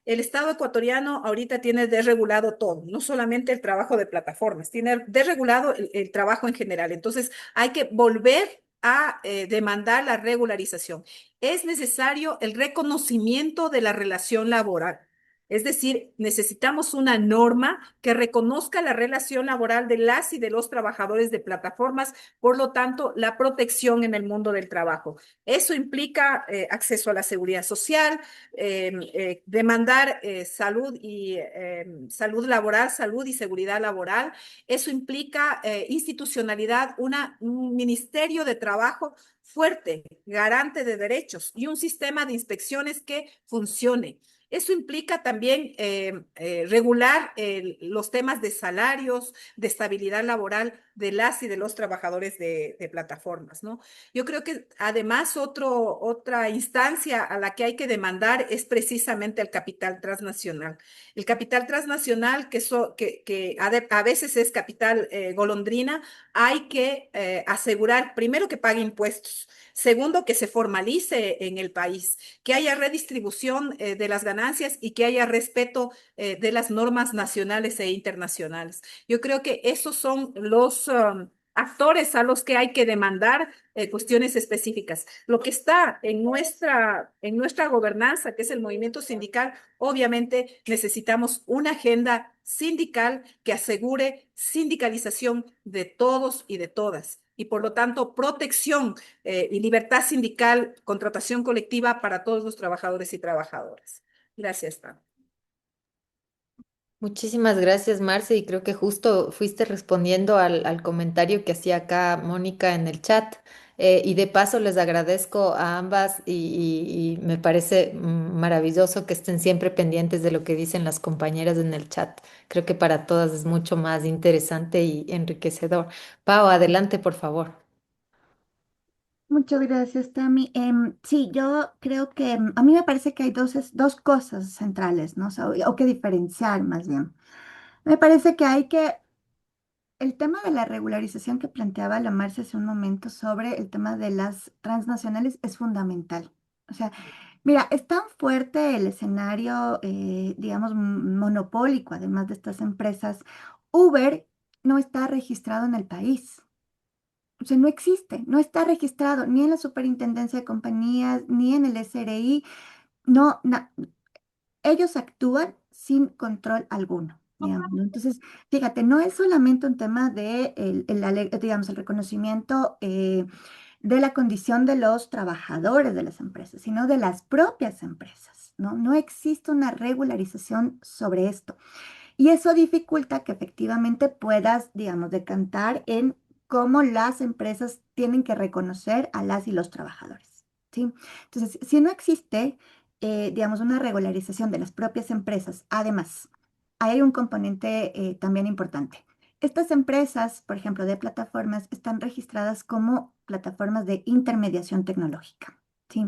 el Estado ecuatoriano ahorita tiene desregulado todo, no solamente el trabajo de plataformas, tiene desregulado el trabajo en general. Entonces, hay que volver a demandar la regularización. Es necesario el reconocimiento de la relación laboral. Es decir, necesitamos una norma que reconozca la relación laboral de las y de los trabajadores de plataformas, por lo tanto, la protección en el mundo del trabajo. Eso implica acceso a la seguridad social, demandar salud laboral, salud y seguridad laboral. Eso implica institucionalidad, un ministerio de trabajo fuerte, garante de derechos y un sistema de inspecciones que funcione. Eso implica también regular los temas de salarios, de estabilidad laboral de las y de los trabajadores de plataformas, ¿no? Yo creo que además otra instancia a la que hay que demandar es precisamente el capital transnacional. El capital transnacional, que a veces es capital golondrina, hay que asegurar, primero, que pague impuestos. Segundo, que se formalice en el país, que haya redistribución de las ganancias y que haya respeto de las normas nacionales e internacionales. Yo creo que esos son los actores a los que hay que demandar cuestiones específicas. Lo que está en nuestra gobernanza, que es el movimiento sindical, obviamente necesitamos una agenda sindical que asegure sindicalización de todos y de todas. Y por lo tanto, protección y libertad sindical, contratación colectiva para todos los trabajadores y trabajadoras. Gracias, Pam. Muchísimas gracias, Marce, y creo que justo fuiste respondiendo al comentario que hacía acá Mónica en el chat. Y de paso les agradezco a ambas y me parece maravilloso que estén siempre pendientes de lo que dicen las compañeras en el chat. Creo que para todas es mucho más interesante y enriquecedor. Pau, adelante, por favor. Muchas gracias, Tami. Sí, yo creo que a mí me parece que hay dos cosas centrales, ¿no? O que diferenciar más bien. Me parece que el tema de la regularización que planteaba la Marcia hace un momento sobre el tema de las transnacionales es fundamental. O sea, mira, es tan fuerte el escenario, digamos, monopólico, además de estas empresas. Uber no está registrado en el país. O sea, no existe, no está registrado ni en la Superintendencia de Compañías, ni en el SRI. No, ellos actúan sin control alguno, digamos, ¿no? Entonces, fíjate, no es solamente un tema de digamos, el reconocimiento de la condición de los trabajadores de las empresas, sino de las propias empresas, ¿no? No existe una regularización sobre esto. Y eso dificulta que efectivamente puedas, digamos, decantar en cómo las empresas tienen que reconocer a las y los trabajadores, ¿sí? Entonces, si no existe, digamos, una regularización de las propias empresas, además, hay un componente también importante. Estas empresas, por ejemplo, de plataformas, están registradas como plataformas de intermediación tecnológica, ¿sí?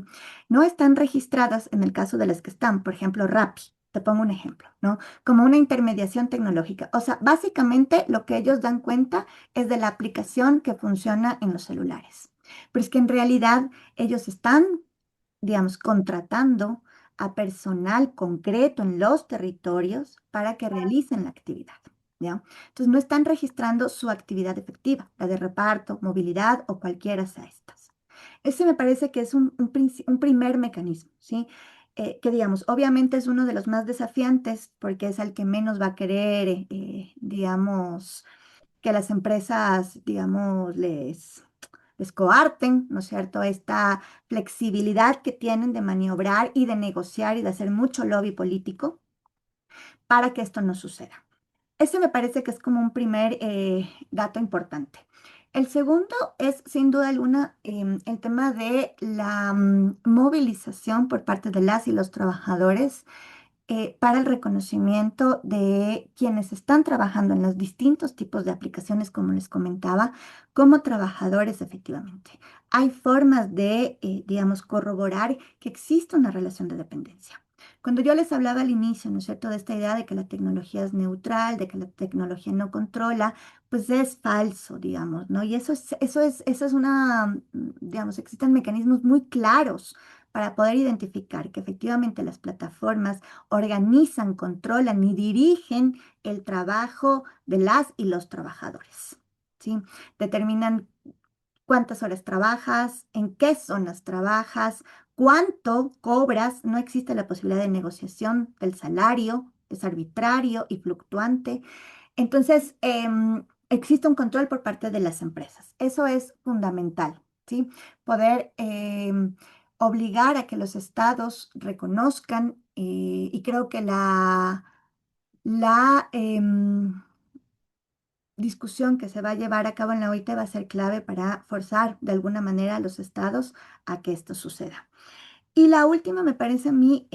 No están registradas en el caso de las que están, por ejemplo, Rappi. Te pongo un ejemplo, ¿no? Como una intermediación tecnológica. O sea, básicamente lo que ellos dan cuenta es de la aplicación que funciona en los celulares. Pero es que en realidad ellos están, digamos, contratando a personal concreto en los territorios para que realicen la actividad, ¿ya? Entonces no están registrando su actividad efectiva, la de reparto, movilidad o cualquiera sea estas. Ese me parece que es un primer mecanismo, ¿sí? Que digamos, obviamente es uno de los más desafiantes porque es el que menos va a querer, digamos, que las empresas, digamos, les coarten, ¿no es cierto?, esta flexibilidad que tienen de maniobrar y de negociar y de hacer mucho lobby político para que esto no suceda. Ese me parece que es como un primer dato importante. El segundo es, sin duda alguna, el tema de la movilización por parte de las y los trabajadores para el reconocimiento de quienes están trabajando en los distintos tipos de aplicaciones, como les comentaba, como trabajadores efectivamente. Hay formas de, digamos, corroborar que existe una relación de dependencia. Cuando yo les hablaba al inicio, ¿no es cierto?, de esta idea de que la tecnología es neutral, de que la tecnología no controla, pues es falso, digamos, ¿no? Y eso es digamos, existen mecanismos muy claros para poder identificar que efectivamente las plataformas organizan, controlan y dirigen el trabajo de las y los trabajadores. ¿Sí? Determinan cuántas horas trabajas, en qué zonas trabajas, cuánto cobras. No existe la posibilidad de negociación del salario, es arbitrario y fluctuante. Entonces, existe un control por parte de las empresas. Eso es fundamental, ¿sí? Poder obligar a que los estados reconozcan, y creo que la discusión que se va a llevar a cabo en la OIT va a ser clave para forzar de alguna manera a los estados a que esto suceda. Y la última me parece a mí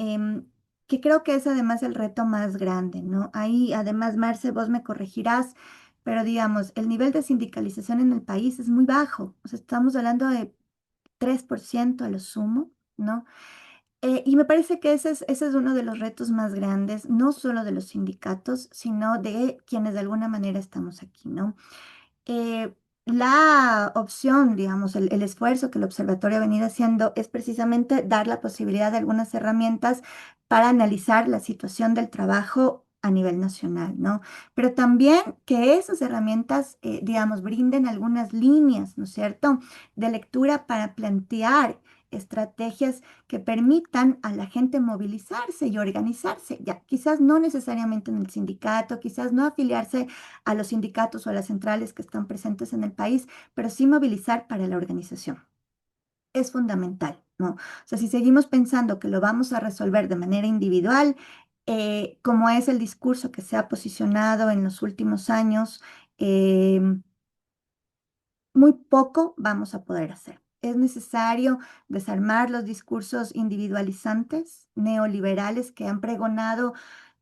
que creo que es además el reto más grande, ¿no? Ahí además, Marce, vos me corregirás, pero digamos, el nivel de sindicalización en el país es muy bajo. O sea, estamos hablando de 3% a lo sumo, ¿no? Y me parece que ese es uno de los retos más grandes, no solo de los sindicatos, sino de quienes de alguna manera estamos aquí, ¿no? eh, la opción, digamos, el esfuerzo que el observatorio ha venido haciendo es precisamente dar la posibilidad de algunas herramientas para analizar la situación del trabajo a nivel nacional, ¿no? Pero también que esas herramientas, digamos, brinden algunas líneas, ¿no es cierto?, de lectura para plantear estrategias que permitan a la gente movilizarse y organizarse, ya quizás no necesariamente en el sindicato, quizás no afiliarse a los sindicatos o a las centrales que están presentes en el país, pero sí movilizar para la organización. Es fundamental, ¿no? O sea, si seguimos pensando que lo vamos a resolver de manera individual, como es el discurso que se ha posicionado en los últimos años, eh, muy poco vamos a poder hacer. Es necesario desarmar los discursos individualizantes, neoliberales que han pregonado,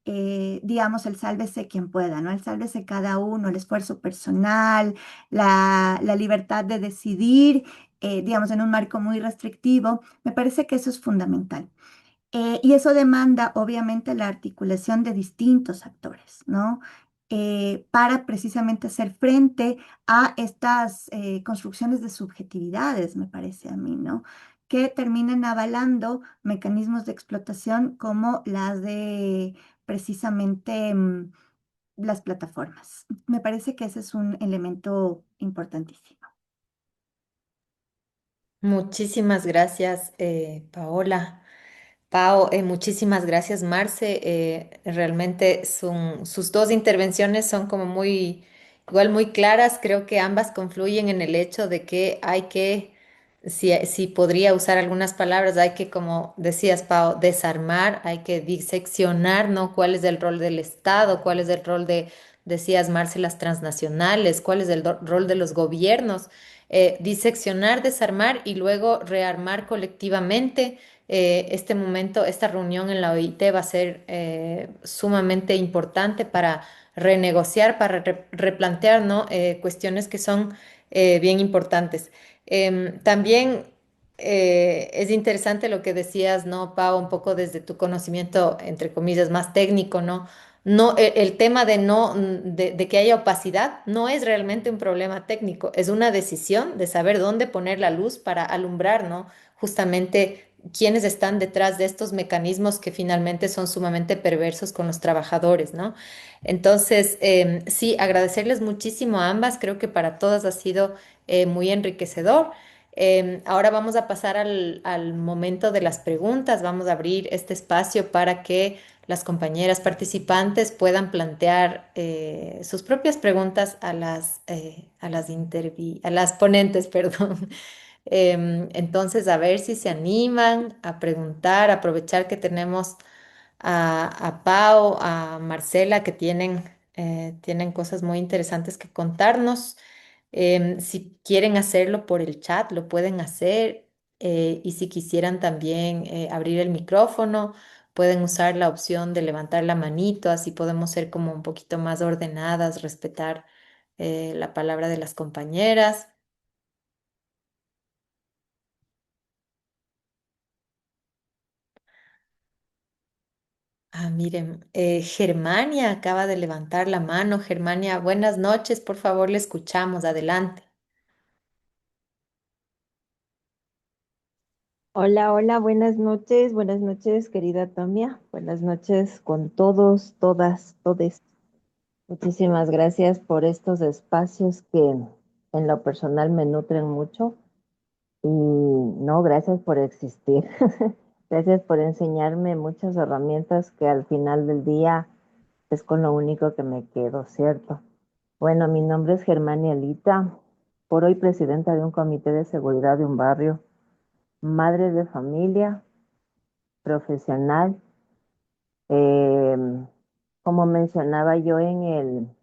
digamos, el sálvese quien pueda, ¿no? El sálvese cada uno, el esfuerzo personal, la libertad de decidir, digamos, en un marco muy restrictivo. Me parece que eso es fundamental. Y eso demanda, obviamente, la articulación de distintos actores, ¿no? Para precisamente hacer frente a estas construcciones de subjetividades, me parece a mí, ¿no? Que terminan avalando mecanismos de explotación como las de precisamente las plataformas. Me parece que ese es un elemento importantísimo. Muchísimas gracias, Paola. Pao, muchísimas gracias, Marce. Realmente sus dos intervenciones son como igual muy claras. Creo que ambas confluyen en el hecho de que hay que, si podría usar algunas palabras, hay que, como decías, Pao, desarmar, hay que diseccionar, ¿no? ¿Cuál es el rol del Estado? ¿Cuál es el rol decías, Marce, las transnacionales? ¿Cuál es el rol de los gobiernos? Diseccionar, desarmar y luego rearmar colectivamente. Este momento, esta reunión en la OIT va a ser sumamente importante para renegociar, para replantear, ¿no? Cuestiones que son bien importantes. También es interesante lo que decías, ¿no, Pau? Un poco desde tu conocimiento, entre comillas, más técnico, ¿no? No, el tema de no, de que haya opacidad no es realmente un problema técnico, es una decisión de saber dónde poner la luz para alumbrar, ¿no? Justamente quiénes están detrás de estos mecanismos que finalmente son sumamente perversos con los trabajadores, ¿no? Entonces, sí, agradecerles muchísimo a ambas, creo que para todas ha sido muy enriquecedor. Ahora vamos a pasar al momento de las preguntas, vamos a abrir este espacio para que las compañeras participantes puedan plantear sus propias preguntas a las ponentes, perdón. Entonces, a ver si se animan a preguntar, aprovechar que tenemos a Pau, a Marcela, que tienen cosas muy interesantes que contarnos. Si quieren hacerlo por el chat, lo pueden hacer. Y si quisieran también abrir el micrófono, pueden usar la opción de levantar la manito, así podemos ser como un poquito más ordenadas, respetar la palabra de las compañeras. Miren, Germania acaba de levantar la mano. Germania, buenas noches, por favor, le escuchamos. Adelante. Hola, hola, buenas noches, querida Tomia, buenas noches con todos, todas, todes. Muchísimas gracias por estos espacios que en lo personal me nutren mucho y no, gracias por existir. Gracias por enseñarme muchas herramientas que al final del día es con lo único que me quedo, ¿cierto? Bueno, mi nombre es Germania Alita, por hoy presidenta de un comité de seguridad de un barrio, madre de familia, profesional. Eh, Como mencionaba yo en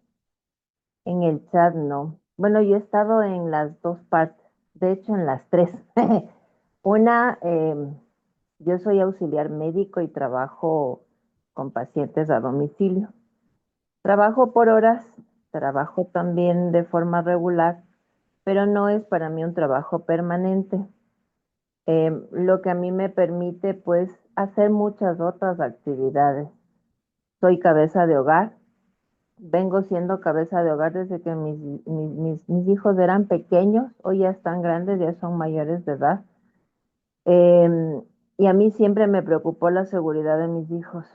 el chat, ¿no? Bueno, yo he estado en las dos partes, de hecho en las tres. Una, yo soy auxiliar médico y trabajo con pacientes a domicilio. Trabajo por horas, trabajo también de forma regular, pero no es para mí un trabajo permanente. Lo que a mí me permite, pues, hacer muchas otras actividades. Soy cabeza de hogar. Vengo siendo cabeza de hogar desde que mis hijos eran pequeños, hoy ya están grandes, ya son mayores de edad. Em, y a mí siempre me preocupó la seguridad de mis hijos.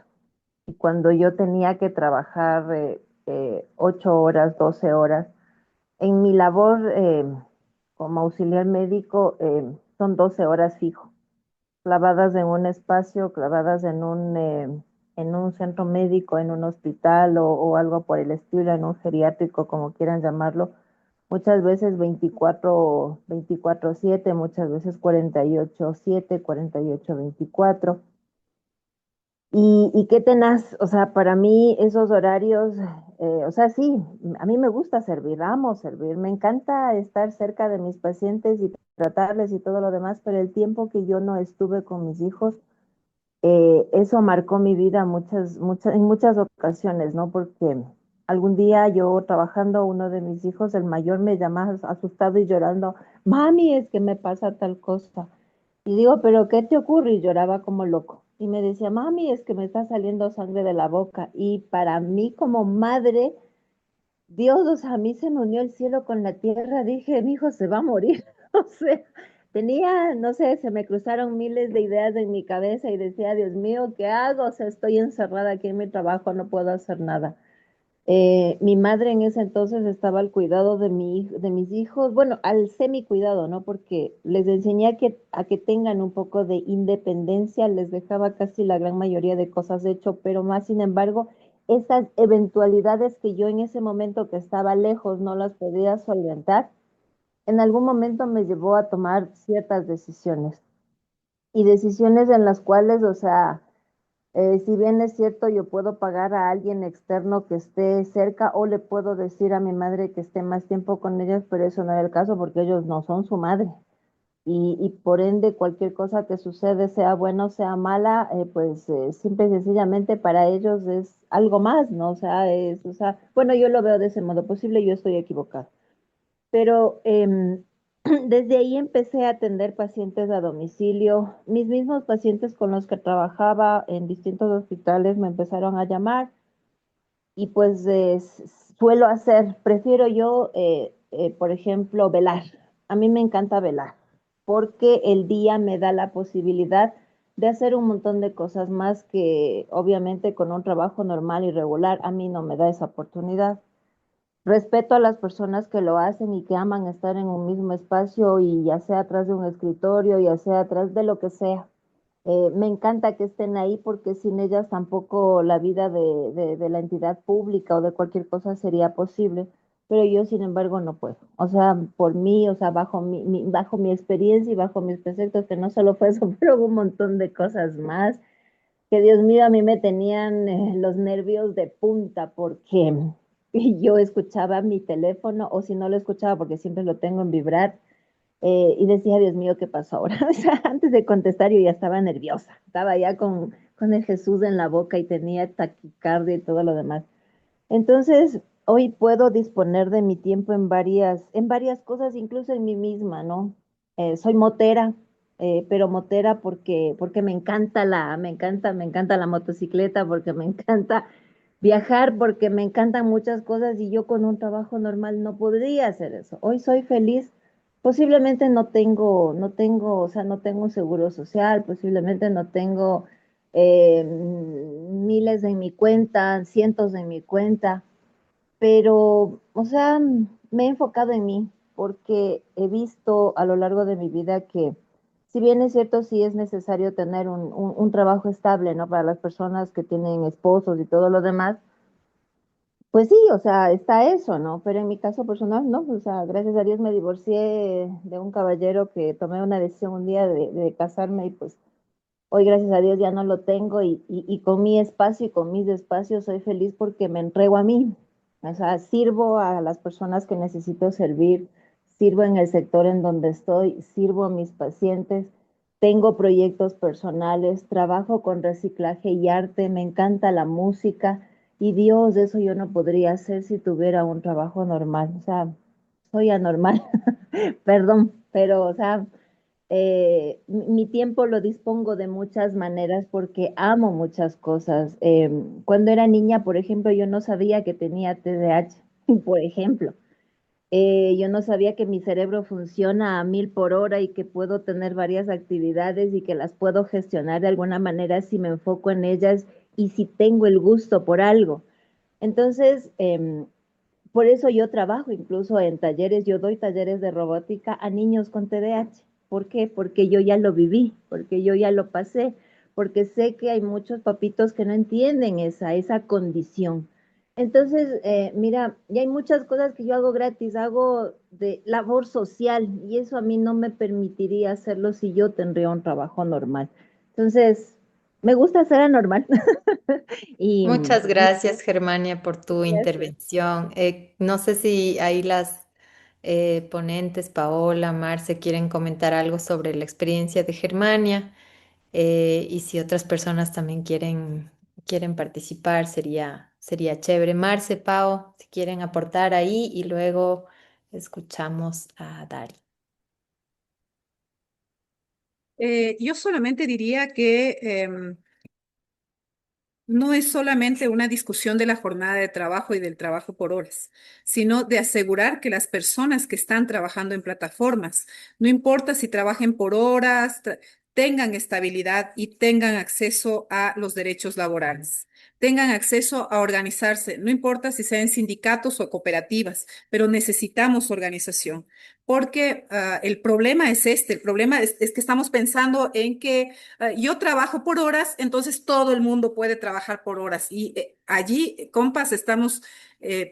Y cuando yo tenía que trabajar 8 horas, 12 horas, en mi labor como auxiliar médico son 12 horas fijo clavadas en un espacio, clavadas en un centro médico, en un hospital o algo por el estilo, en un geriátrico, como quieran llamarlo, muchas veces 24/7, muchas veces 48/7, 48/24. Y qué tenaz, o sea, para mí esos horarios, o sea, sí, a mí me gusta servir, amo servir, me encanta estar cerca de mis pacientes y tratarles y todo lo demás, pero el tiempo que yo no estuve con mis hijos, eso marcó mi vida en muchas ocasiones, ¿no? Porque algún día yo trabajando, uno de mis hijos, el mayor, me llama asustado y llorando, mami, es que me pasa tal cosa. Y digo, ¿pero qué te ocurre? Y lloraba como loco. Y me decía, mami, es que me está saliendo sangre de la boca. Y para mí como madre, Dios, o sea, a mí se me unió el cielo con la tierra. Dije, mi hijo se va a morir. O sea, tenía, no sé, se me cruzaron miles de ideas en mi cabeza y decía, Dios mío, ¿qué hago? O sea, estoy encerrada aquí en mi trabajo, no puedo hacer nada. Mi madre en ese entonces estaba al cuidado de mis hijos, bueno, al semi cuidado, ¿no? Porque les enseñé a que tengan un poco de independencia, les dejaba casi la gran mayoría de cosas hecho, pero más sin embargo, esas eventualidades que yo en ese momento que estaba lejos no las podía solventar, en algún momento me llevó a tomar ciertas decisiones y decisiones en las cuales, o sea, si bien es cierto, yo puedo pagar a alguien externo que esté cerca o le puedo decir a mi madre que esté más tiempo con ellos, pero eso no era el caso porque ellos no son su madre. Y por ende, cualquier cosa que sucede, sea buena o sea mala, pues simple y sencillamente para ellos es algo más, ¿no? O sea, o sea, bueno, yo lo veo de ese modo posible, yo estoy equivocada. Pero desde ahí empecé a atender pacientes a domicilio. Mis mismos pacientes con los que trabajaba en distintos hospitales me empezaron a llamar y pues suelo hacer, prefiero yo, por ejemplo, velar. A mí me encanta velar porque el día me da la posibilidad de hacer un montón de cosas más que obviamente con un trabajo normal y regular a mí no me da esa oportunidad. Respeto a las personas que lo hacen y que aman estar en un mismo espacio y ya sea atrás de un escritorio, ya sea atrás de lo que sea. Me encanta que estén ahí porque sin ellas tampoco la vida de la entidad pública o de cualquier cosa sería posible, pero yo sin embargo no puedo. O sea, por mí, o sea, bajo mi experiencia y bajo mis preceptos, que no solo fue eso, pero un montón de cosas más que Dios mío, a mí me tenían los nervios de punta porque yo escuchaba mi teléfono o si no lo escuchaba porque siempre lo tengo en vibrar y decía, Dios mío, ¿qué pasó ahora? O sea, antes de contestar yo ya estaba nerviosa, estaba ya con el Jesús en la boca y tenía taquicardia y todo lo demás. Entonces, hoy puedo disponer de mi tiempo en varias cosas, incluso en mí misma, ¿no? Soy motera, pero motera porque me encanta la motocicleta, porque me encanta viajar, porque me encantan muchas cosas y yo con un trabajo normal no podría hacer eso. Hoy soy feliz posiblemente no tengo, o sea, no tengo un seguro social, posiblemente no tengo miles en mi cuenta, cientos en mi cuenta, pero, o sea, me he enfocado en mí porque he visto a lo largo de mi vida que, si bien es cierto, sí es necesario tener un trabajo estable, ¿no? Para las personas que tienen esposos y todo lo demás, pues sí, o sea, está eso, ¿no? Pero en mi caso personal, no, o sea, gracias a Dios me divorcié de un caballero que tomé una decisión un día de casarme y pues hoy gracias a Dios ya no lo tengo y con mi espacio y con mis espacios soy feliz porque me entrego a mí. O sea, sirvo a las personas que necesito servir, sirvo en el sector en donde estoy, sirvo a mis pacientes, tengo proyectos personales, trabajo con reciclaje y arte, me encanta la música y Dios, eso yo no podría hacer si tuviera un trabajo normal. O sea, soy anormal, perdón, pero o sea mi tiempo lo dispongo de muchas maneras porque amo muchas cosas. Cuando era niña, por ejemplo, yo no sabía que tenía TDAH, por ejemplo. Yo no sabía que mi cerebro funciona a 1000 por hora y que puedo tener varias actividades y que las puedo gestionar de alguna manera si me enfoco en ellas y si tengo el gusto por algo. Entonces, por eso yo trabajo incluso en talleres, yo doy talleres de robótica a niños con TDAH. ¿Por qué? Porque yo ya lo viví, porque yo ya lo pasé, porque sé que hay muchos papitos que no entienden esa condición. Entonces, mira, y hay muchas cosas que yo hago gratis, hago de labor social y eso a mí no me permitiría hacerlo si yo tendría un trabajo normal. Entonces, me gusta ser anormal y Muchas gracias, Germania, por tu gracias. intervención. No sé si ahí las ponentes, Paola, Marce, quieren comentar algo sobre la experiencia de Germania, y si otras personas también quieren participar, sería chévere. Marce, Pao, si quieren aportar ahí y luego escuchamos a Dari. Yo solamente diría que no es solamente una discusión de la jornada de trabajo y del trabajo por horas, sino de asegurar que las personas que están trabajando en plataformas, no importa si trabajen por horas, tengan estabilidad y tengan acceso a los derechos laborales, tengan acceso a organizarse, no importa si sean sindicatos o cooperativas, pero necesitamos organización. Porque el problema es el problema es que estamos pensando en que yo trabajo por horas, entonces todo el mundo puede trabajar por horas. Y allí, compas, estamos,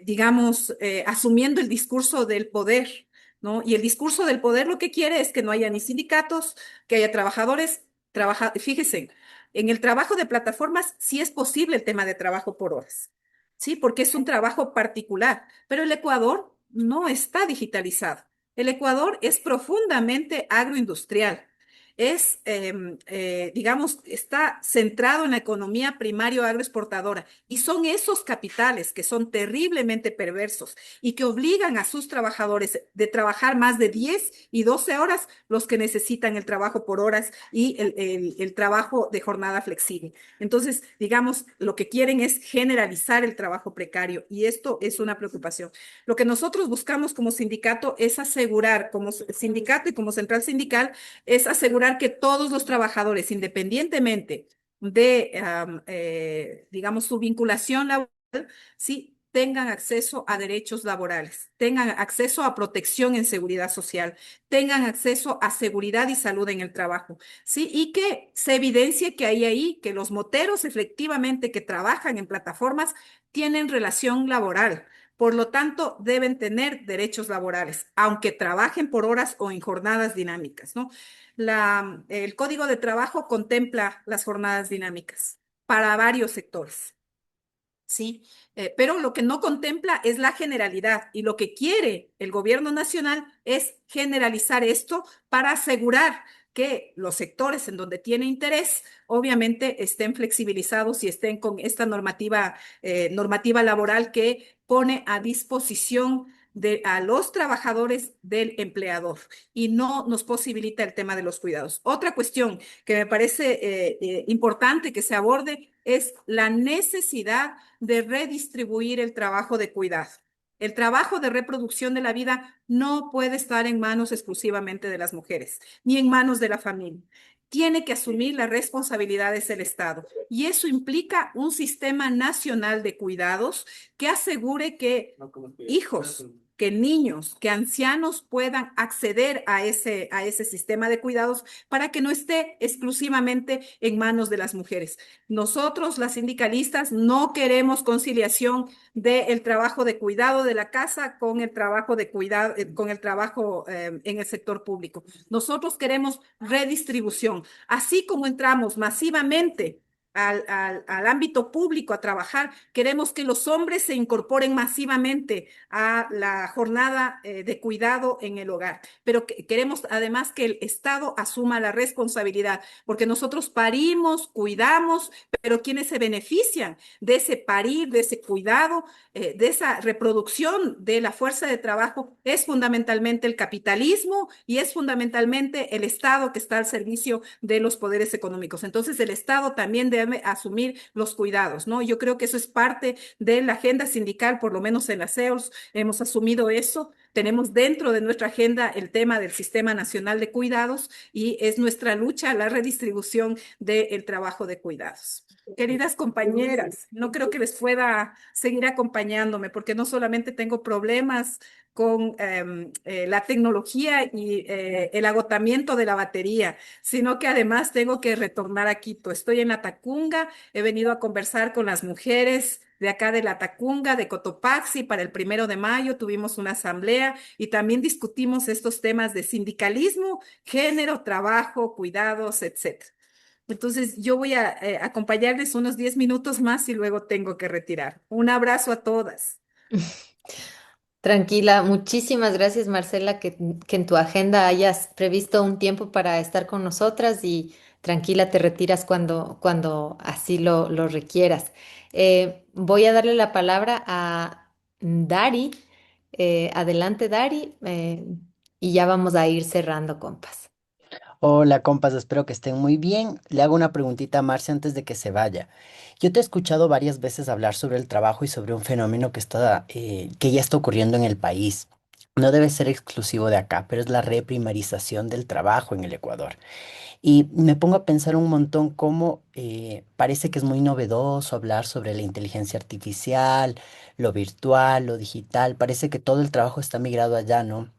digamos, asumiendo el discurso del poder, ¿no? Y el discurso del poder lo que quiere es que no haya ni sindicatos, que haya trabajadores. Fíjese, en el trabajo de plataformas sí es posible el tema de trabajo por horas, ¿sí? Porque es un trabajo particular, pero el Ecuador no está digitalizado. El Ecuador es profundamente agroindustrial, es, digamos, está centrado en la economía primario agroexportadora y son esos capitales que son terriblemente perversos y que obligan a sus trabajadores de trabajar más de 10 y 12 horas los que necesitan el trabajo por horas y el trabajo de jornada flexible. Entonces, digamos, lo que quieren es generalizar el trabajo precario y esto es una preocupación. Lo que nosotros buscamos como sindicato es asegurar, como sindicato y como central sindical, es asegurar que todos los trabajadores, independientemente de, digamos, su vinculación laboral, sí, tengan acceso a derechos laborales, tengan acceso a protección en seguridad social, tengan acceso a seguridad y salud en el trabajo, sí, y que se evidencie que hay ahí, que los moteros efectivamente que trabajan en plataformas tienen relación laboral. Por lo tanto, deben tener derechos laborales, aunque trabajen por horas o en jornadas dinámicas, ¿no? El Código de Trabajo contempla las jornadas dinámicas para varios sectores, ¿sí? Pero lo que no contempla es la generalidad y lo que quiere el gobierno nacional es generalizar esto para asegurar que los sectores en donde tiene interés, obviamente, estén flexibilizados y estén con esta normativa laboral que pone a disposición a los trabajadores del empleador y no nos posibilita el tema de los cuidados. Otra cuestión que me parece importante que se aborde es la necesidad de redistribuir el trabajo de cuidado. El trabajo de reproducción de la vida no puede estar en manos exclusivamente de las mujeres, ni en manos de la familia. Tiene que asumir las responsabilidades del Estado. Y eso implica un sistema nacional de cuidados que asegure que hijos, que niños, que ancianos puedan acceder a ese sistema de cuidados para que no esté exclusivamente en manos de las mujeres. Nosotros, las sindicalistas, no queremos conciliación del trabajo de cuidado de la casa con el trabajo de cuidado, con el trabajo en el sector público. Nosotros queremos redistribución. Así como entramos masivamente al ámbito público a trabajar, queremos que los hombres se incorporen masivamente a la jornada de cuidado en el hogar, pero queremos además que el Estado asuma la responsabilidad, porque nosotros parimos, cuidamos, pero quienes se benefician de ese parir, de ese cuidado, de esa reproducción de la fuerza de trabajo es fundamentalmente el capitalismo y es fundamentalmente el Estado que está al servicio de los poderes económicos. Entonces el Estado también debe asumir los cuidados, ¿no? Yo creo que eso es parte de la agenda sindical, por lo menos en la CEOLS hemos asumido eso. Tenemos dentro de nuestra agenda el tema del Sistema Nacional de Cuidados y es nuestra lucha la redistribución del trabajo de cuidados. Queridas compañeras, no creo que les pueda seguir acompañándome porque no solamente tengo problemas con la tecnología y el agotamiento de la batería, sino que además tengo que retornar a Quito. Estoy en la Tacunga, he venido a conversar con las mujeres de acá de la Tacunga, de Cotopaxi, para el 1 de mayo tuvimos una asamblea y también discutimos estos temas de sindicalismo, género, trabajo, cuidados, etcétera. Entonces, yo voy a acompañarles unos 10 minutos más y luego tengo que retirar. Un abrazo a todas. Tranquila, muchísimas gracias Marcela que en tu agenda hayas previsto un tiempo para estar con nosotras y tranquila, te retiras cuando así lo requieras. Voy a darle la palabra a Dari. Adelante, Dari, y ya vamos a ir cerrando, compas. Hola, compas, espero que estén muy bien. Le hago una preguntita a Marcia antes de que se vaya. Yo te he escuchado varias veces hablar sobre el trabajo y sobre un fenómeno que ya está ocurriendo en el país. No debe ser exclusivo de acá, pero es la reprimarización del trabajo en el Ecuador. Y me pongo a pensar un montón cómo parece que es muy novedoso hablar sobre la inteligencia artificial, lo virtual, lo digital. Parece que todo el trabajo está migrado allá, ¿no?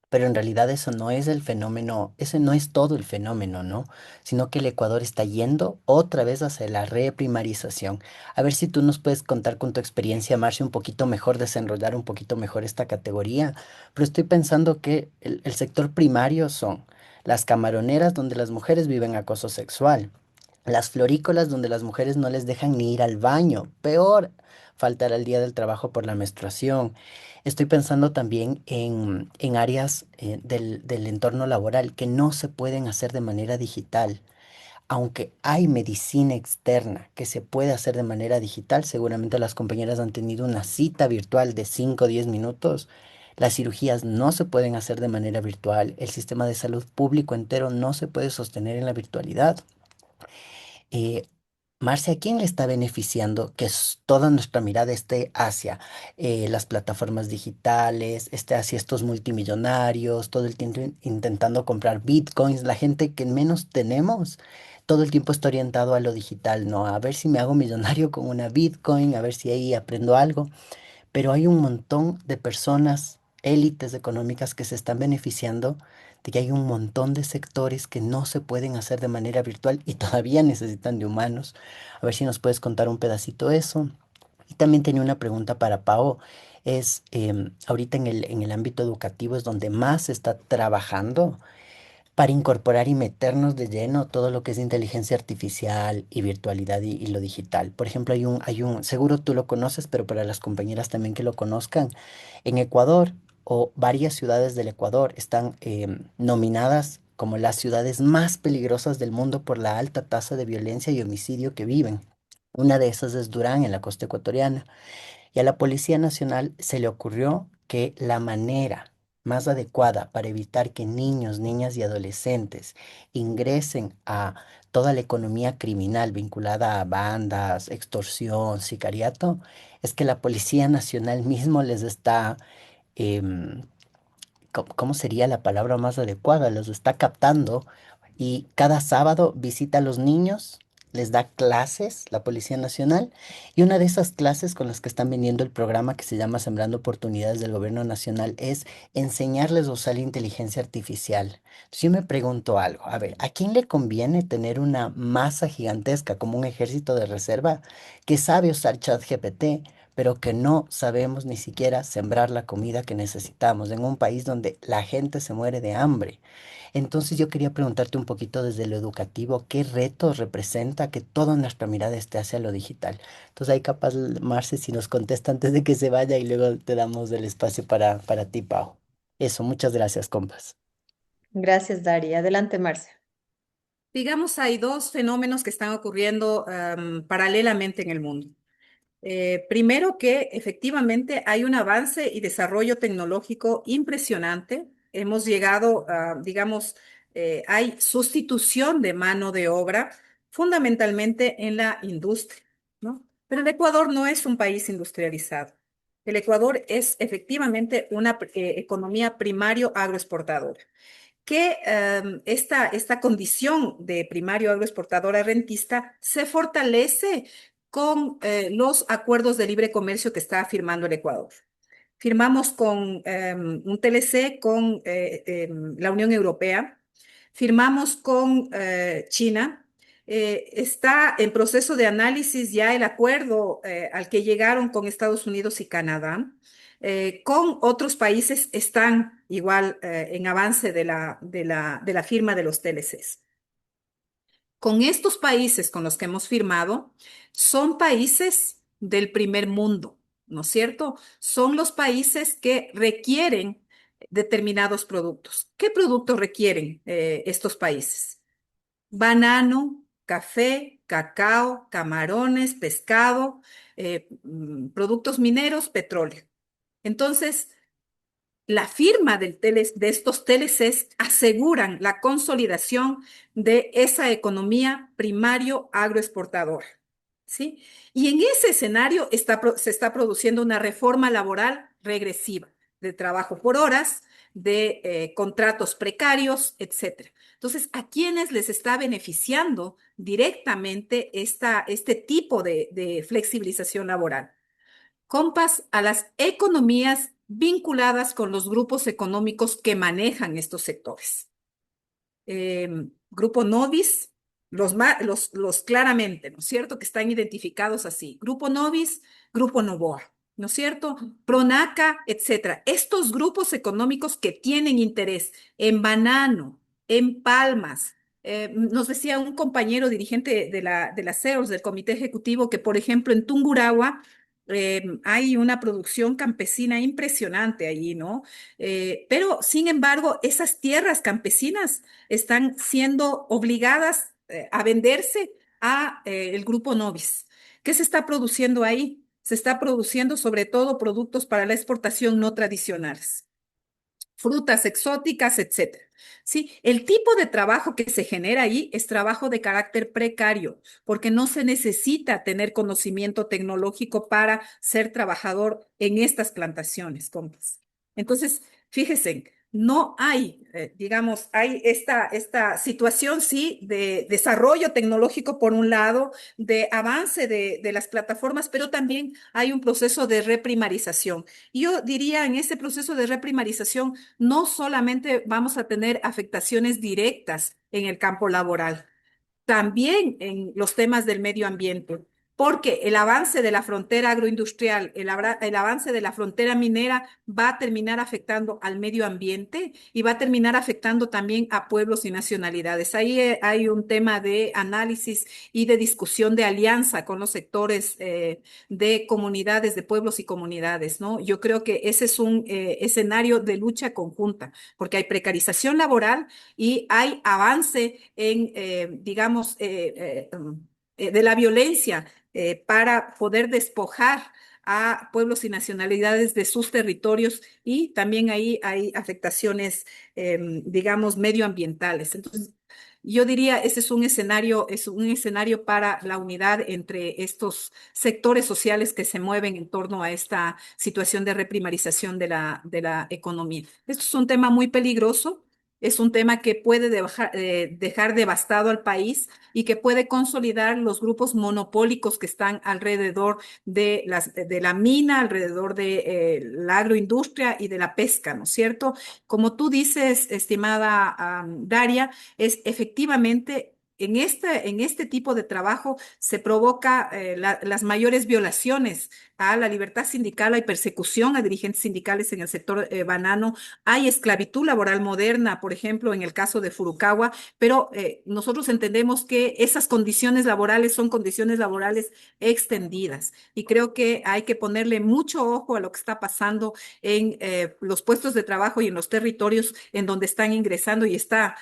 Pero en realidad eso no es el fenómeno, ese no es todo el fenómeno, ¿no? Sino que el Ecuador está yendo otra vez hacia la reprimarización. A ver si tú nos puedes contar con tu experiencia, Marcia, un poquito mejor, desenrollar un poquito mejor esta categoría. Pero estoy pensando que el sector primario son las camaroneras donde las mujeres viven acoso sexual, las florícolas donde las mujeres no les dejan ni ir al baño, peor, faltar al día del trabajo por la menstruación. Estoy pensando también en áreas del entorno laboral que no se pueden hacer de manera digital. Aunque hay medicina externa que se puede hacer de manera digital, seguramente las compañeras han tenido una cita virtual de 5 o 10 minutos. Las cirugías no se pueden hacer de manera virtual. El sistema de salud público entero no se puede sostener en la virtualidad. Eh, Marcia, ¿a quién le está beneficiando que toda nuestra mirada esté hacia las plataformas digitales, esté hacia estos multimillonarios, todo el tiempo intentando comprar bitcoins? La gente que menos tenemos, todo el tiempo está orientado a lo digital, ¿no? A ver si me hago millonario con una bitcoin, a ver si ahí aprendo algo, pero hay un montón de personas, élites económicas que se están beneficiando de que hay un montón de sectores que no se pueden hacer de manera virtual y todavía necesitan de humanos. A ver si nos puedes contar un pedacito de eso. Y también tenía una pregunta para Pao. Ahorita en el ámbito educativo es donde más se está trabajando para incorporar y meternos de lleno todo lo que es inteligencia artificial y virtualidad y lo digital. Por ejemplo, seguro tú lo conoces, pero para las compañeras también que lo conozcan, en Ecuador o varias ciudades del Ecuador están nominadas como las ciudades más peligrosas del mundo por la alta tasa de violencia y homicidio que viven. Una de esas es Durán, en la costa ecuatoriana. Y a la Policía Nacional se le ocurrió que la manera más adecuada para evitar que niños, niñas y adolescentes ingresen a toda la economía criminal vinculada a bandas, extorsión, sicariato, es que la Policía Nacional mismo les está em, ¿cómo sería la palabra más adecuada? Los está captando y cada sábado visita a los niños, les da clases, la Policía Nacional, y una de esas clases con las que están viniendo el programa que se llama Sembrando Oportunidades del Gobierno Nacional es enseñarles a usar la inteligencia artificial. Entonces yo me pregunto algo, a ver, ¿a quién le conviene tener una masa gigantesca como un ejército de reserva que sabe usar ChatGPT, pero que no sabemos ni siquiera sembrar la comida que necesitamos en un país donde la gente se muere de hambre? Entonces yo quería preguntarte un poquito desde lo educativo, ¿qué retos representa que toda nuestra mirada esté hacia lo digital? Entonces ahí capaz, Marce, si nos contesta antes de que se vaya y luego te damos el espacio para ti, Pau. Eso, muchas gracias, compas. Gracias, Dari. Adelante, Marcia. Digamos, hay dos fenómenos que están ocurriendo paralelamente en el mundo. Primero que efectivamente hay un avance y desarrollo tecnológico impresionante. Hemos llegado a, digamos, hay sustitución de mano de obra fundamentalmente en la industria, ¿no? Pero el Ecuador no es un país industrializado. El Ecuador es efectivamente una economía primario agroexportadora que esta condición de primario agroexportadora rentista se fortalece con los acuerdos de libre comercio que está firmando el Ecuador. Firmamos con un TLC con la Unión Europea, firmamos con China. Está en proceso de análisis ya el acuerdo al que llegaron con Estados Unidos y Canadá. Con otros países están igual en avance de la firma de los TLCs. Con estos países con los que hemos firmado, son países del primer mundo, ¿no es cierto? Son los países que requieren determinados productos. ¿Qué productos requieren estos países? Banano, café, cacao, camarones, pescado, productos mineros, petróleo. Entonces, la firma de estos TLCs aseguran la consolidación de esa economía primario agroexportadora, ¿sí? Y en ese escenario se está produciendo una reforma laboral regresiva de trabajo por horas, de contratos precarios, etcétera. Entonces, ¿a quiénes les está beneficiando directamente este tipo de flexibilización laboral? Compas, a las economías vinculadas con los grupos económicos que manejan estos sectores. Grupo Novis, los claramente, ¿no es cierto? Que están identificados así. Grupo Novis, Grupo Novoa, ¿no es cierto? Pronaca, etcétera. Estos grupos económicos que tienen interés en banano, en palmas. Nos decía un compañero dirigente de la CEOS, del Comité Ejecutivo, que, por ejemplo, en Tungurahua hay una producción campesina impresionante allí, ¿no? Pero, sin embargo, esas tierras campesinas están siendo obligadas a venderse a el grupo Novis. ¿Qué se está produciendo ahí? Se está produciendo sobre todo productos para la exportación no tradicionales, frutas exóticas, etcétera. Sí, el tipo de trabajo que se genera ahí es trabajo de carácter precario, porque no se necesita tener conocimiento tecnológico para ser trabajador en estas plantaciones, compas. Entonces, fíjense, no hay, digamos, hay esta situación, sí, de desarrollo tecnológico por un lado, de avance de las plataformas, pero también hay un proceso de reprimarización. Yo diría, en ese proceso de reprimarización, no solamente vamos a tener afectaciones directas en el campo laboral, también en los temas del medio ambiente, porque el avance de la frontera agroindustrial, el avance de la frontera minera va a terminar afectando al medio ambiente y va a terminar afectando también a pueblos y nacionalidades. Ahí hay un tema de análisis y de discusión de alianza con los sectores de comunidades, de pueblos y comunidades, ¿no? Yo creo que ese es un escenario de lucha conjunta, porque hay precarización laboral y hay avance en, digamos, de la violencia para poder despojar a pueblos y nacionalidades de sus territorios y también ahí hay afectaciones, digamos, medioambientales. Entonces, yo diría, ese es un escenario para la unidad entre estos sectores sociales que se mueven en torno a esta situación de reprimarización de la economía. Esto es un tema muy peligroso, es un tema que puede dejar devastado al país y que puede consolidar los grupos monopólicos que están alrededor de la mina, alrededor de la agroindustria y de la pesca, ¿no es cierto? Como tú dices, estimada Daria, es efectivamente en este tipo de trabajo se provoca las mayores violaciones a la libertad sindical, hay persecución a dirigentes sindicales en el sector banano, hay esclavitud laboral moderna, por ejemplo, en el caso de Furukawa, pero nosotros entendemos que esas condiciones laborales son condiciones laborales extendidas y creo que hay que ponerle mucho ojo a lo que está pasando en los puestos de trabajo y en los territorios en donde están ingresando y está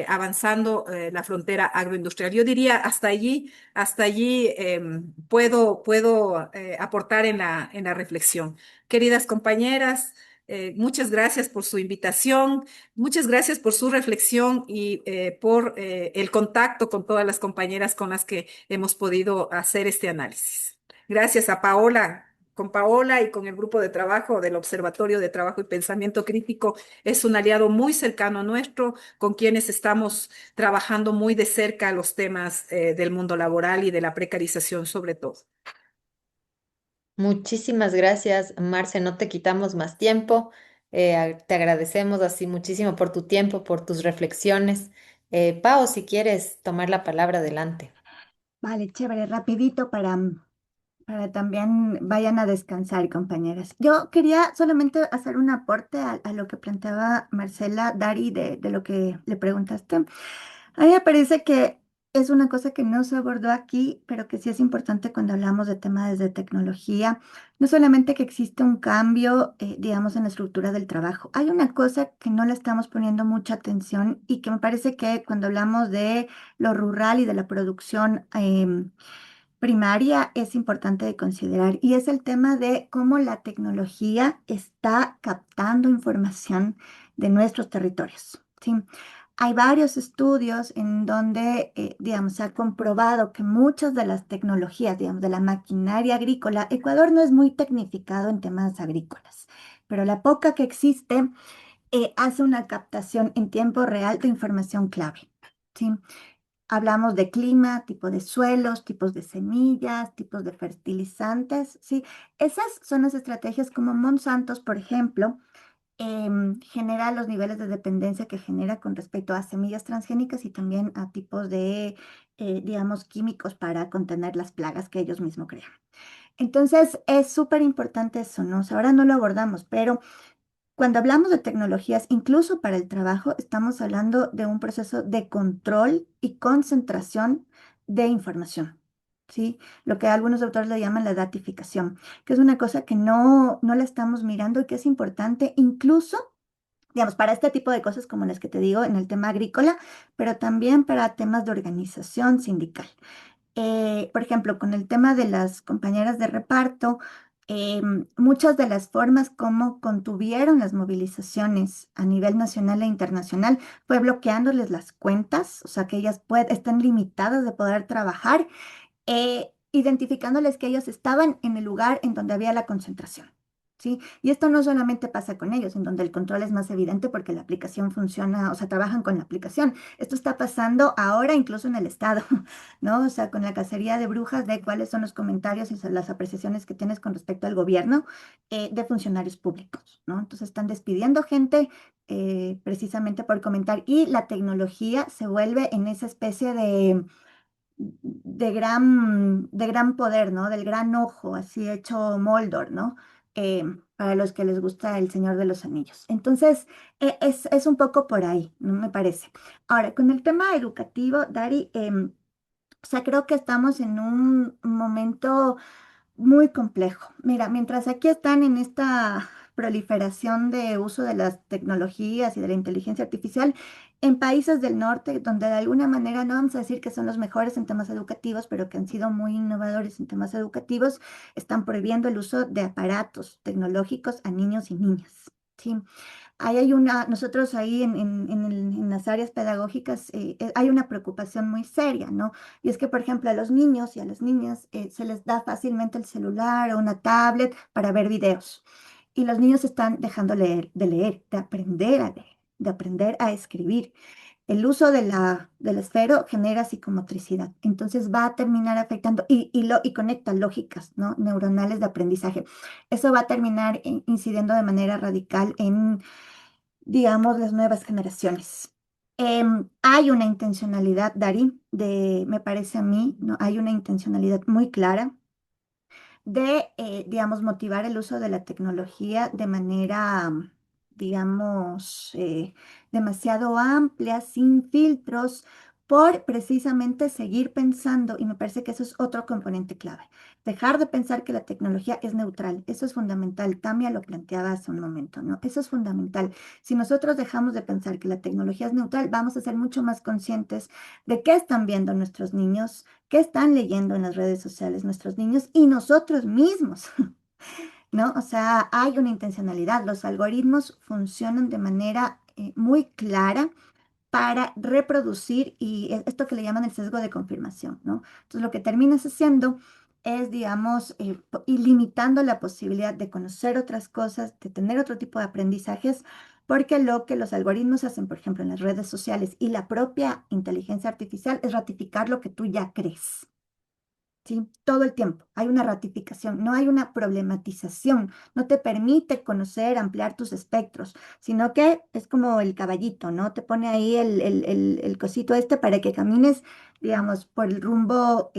avanzando la frontera agroindustrial. Yo diría hasta allí puedo aportar en la reflexión. Queridas compañeras, muchas gracias por su invitación, muchas gracias por su reflexión y por el contacto con todas las compañeras con las que hemos podido hacer este análisis. Gracias a Paola. Con Paola y con el grupo de trabajo del Observatorio de Trabajo y Pensamiento Crítico, es un aliado muy cercano nuestro, con quienes estamos trabajando muy de cerca los temas del mundo laboral y de la precarización sobre todo. Muchísimas gracias, Marce. No te quitamos más tiempo. Te agradecemos así muchísimo por tu tiempo, por tus reflexiones. Pao, si quieres tomar la palabra, adelante. Vale, chévere, rapidito para también vayan a descansar, compañeras. Yo quería solamente hacer un aporte a lo que planteaba Marcela, Dari, de lo que le preguntaste. A mí me parece que es una cosa que no se abordó aquí, pero que sí es importante cuando hablamos de temas de tecnología. No solamente que existe un cambio, digamos, en la estructura del trabajo. Hay una cosa que no le estamos poniendo mucha atención y que me parece que cuando hablamos de lo rural y de la producción, primaria es importante de considerar y es el tema de cómo la tecnología está captando información de nuestros territorios. ¿Sí? Hay varios estudios en donde, digamos, se ha comprobado que muchas de las tecnologías, digamos, de la maquinaria agrícola, Ecuador no es muy tecnificado en temas agrícolas, pero la poca que existe hace una captación en tiempo real de información clave. ¿Sí? Hablamos de clima, tipo de suelos, tipos de semillas, tipos de fertilizantes, ¿sí? Esas son las estrategias como Monsanto, por ejemplo, genera los niveles de dependencia que genera con respecto a semillas transgénicas y también a tipos de, digamos, químicos para contener las plagas que ellos mismos crean. Entonces, es súper importante eso, ¿no? O sea, ahora no lo abordamos, pero cuando hablamos de tecnologías, incluso para el trabajo, estamos hablando de un proceso de control y concentración de información, ¿sí? Lo que algunos autores le llaman la datificación, que es una cosa que no la estamos mirando y que es importante incluso, digamos, para este tipo de cosas como las que te digo en el tema agrícola, pero también para temas de organización sindical. Por ejemplo, con el tema de las compañeras de reparto, muchas de las formas como contuvieron las movilizaciones a nivel nacional e internacional fue bloqueándoles las cuentas, o sea, que ellas están limitadas de poder trabajar, identificándoles que ellos estaban en el lugar en donde había la concentración. ¿Sí? Y esto no solamente pasa con ellos, en donde el control es más evidente porque la aplicación funciona, o sea, trabajan con la aplicación. Esto está pasando ahora incluso en el Estado, ¿no? O sea, con la cacería de brujas de cuáles son los comentarios y las apreciaciones que tienes con respecto al gobierno de funcionarios públicos, ¿no? Entonces están despidiendo gente precisamente por comentar y la tecnología se vuelve en esa especie de gran poder, ¿no? Del gran ojo, así hecho Moldor, ¿no? Para los que les gusta El Señor de los Anillos. Entonces, es un poco por ahí, ¿no? Me parece. Ahora, con el tema educativo, Dari, o sea, creo que estamos en un momento muy complejo. Mira, mientras aquí están en esta proliferación de uso de las tecnologías y de la inteligencia artificial en países del norte, donde de alguna manera no vamos a decir que son los mejores en temas educativos, pero que han sido muy innovadores en temas educativos, están prohibiendo el uso de aparatos tecnológicos a niños y niñas. ¿Sí? Ahí hay nosotros ahí en las áreas pedagógicas hay una preocupación muy seria, ¿no? Y es que, por ejemplo, a los niños y a las niñas se les da fácilmente el celular o una tablet para ver videos. Y los niños están dejando leer, de aprender a leer, de aprender a escribir. El uso del esfero genera psicomotricidad, entonces va a terminar afectando y conecta lógicas, ¿no? Neuronales de aprendizaje. Eso va a terminar incidiendo de manera radical en, digamos, las nuevas generaciones. Hay una intencionalidad, Dari, me parece a mí, ¿no? Hay una intencionalidad muy clara de, digamos, motivar el uso de la tecnología de manera, digamos, demasiado amplia, sin filtros, por precisamente seguir pensando, y me parece que eso es otro componente clave, dejar de pensar que la tecnología es neutral, eso es fundamental, Tamia lo planteaba hace un momento, ¿no? Eso es fundamental. Si nosotros dejamos de pensar que la tecnología es neutral, vamos a ser mucho más conscientes de qué están viendo nuestros niños, qué están leyendo en las redes sociales nuestros niños y nosotros mismos, ¿no? O sea, hay una intencionalidad. Los algoritmos funcionan de manera muy clara para reproducir y esto que le llaman el sesgo de confirmación, ¿no? Entonces, lo que terminas haciendo es, digamos, y limitando la posibilidad de conocer otras cosas, de tener otro tipo de aprendizajes, porque lo que los algoritmos hacen, por ejemplo, en las redes sociales y la propia inteligencia artificial es ratificar lo que tú ya crees. ¿Sí? Todo el tiempo hay una ratificación, no hay una problematización, no te permite conocer, ampliar tus espectros, sino que es como el caballito, ¿no? Te pone ahí el cosito este para que camines, digamos, por el rumbo.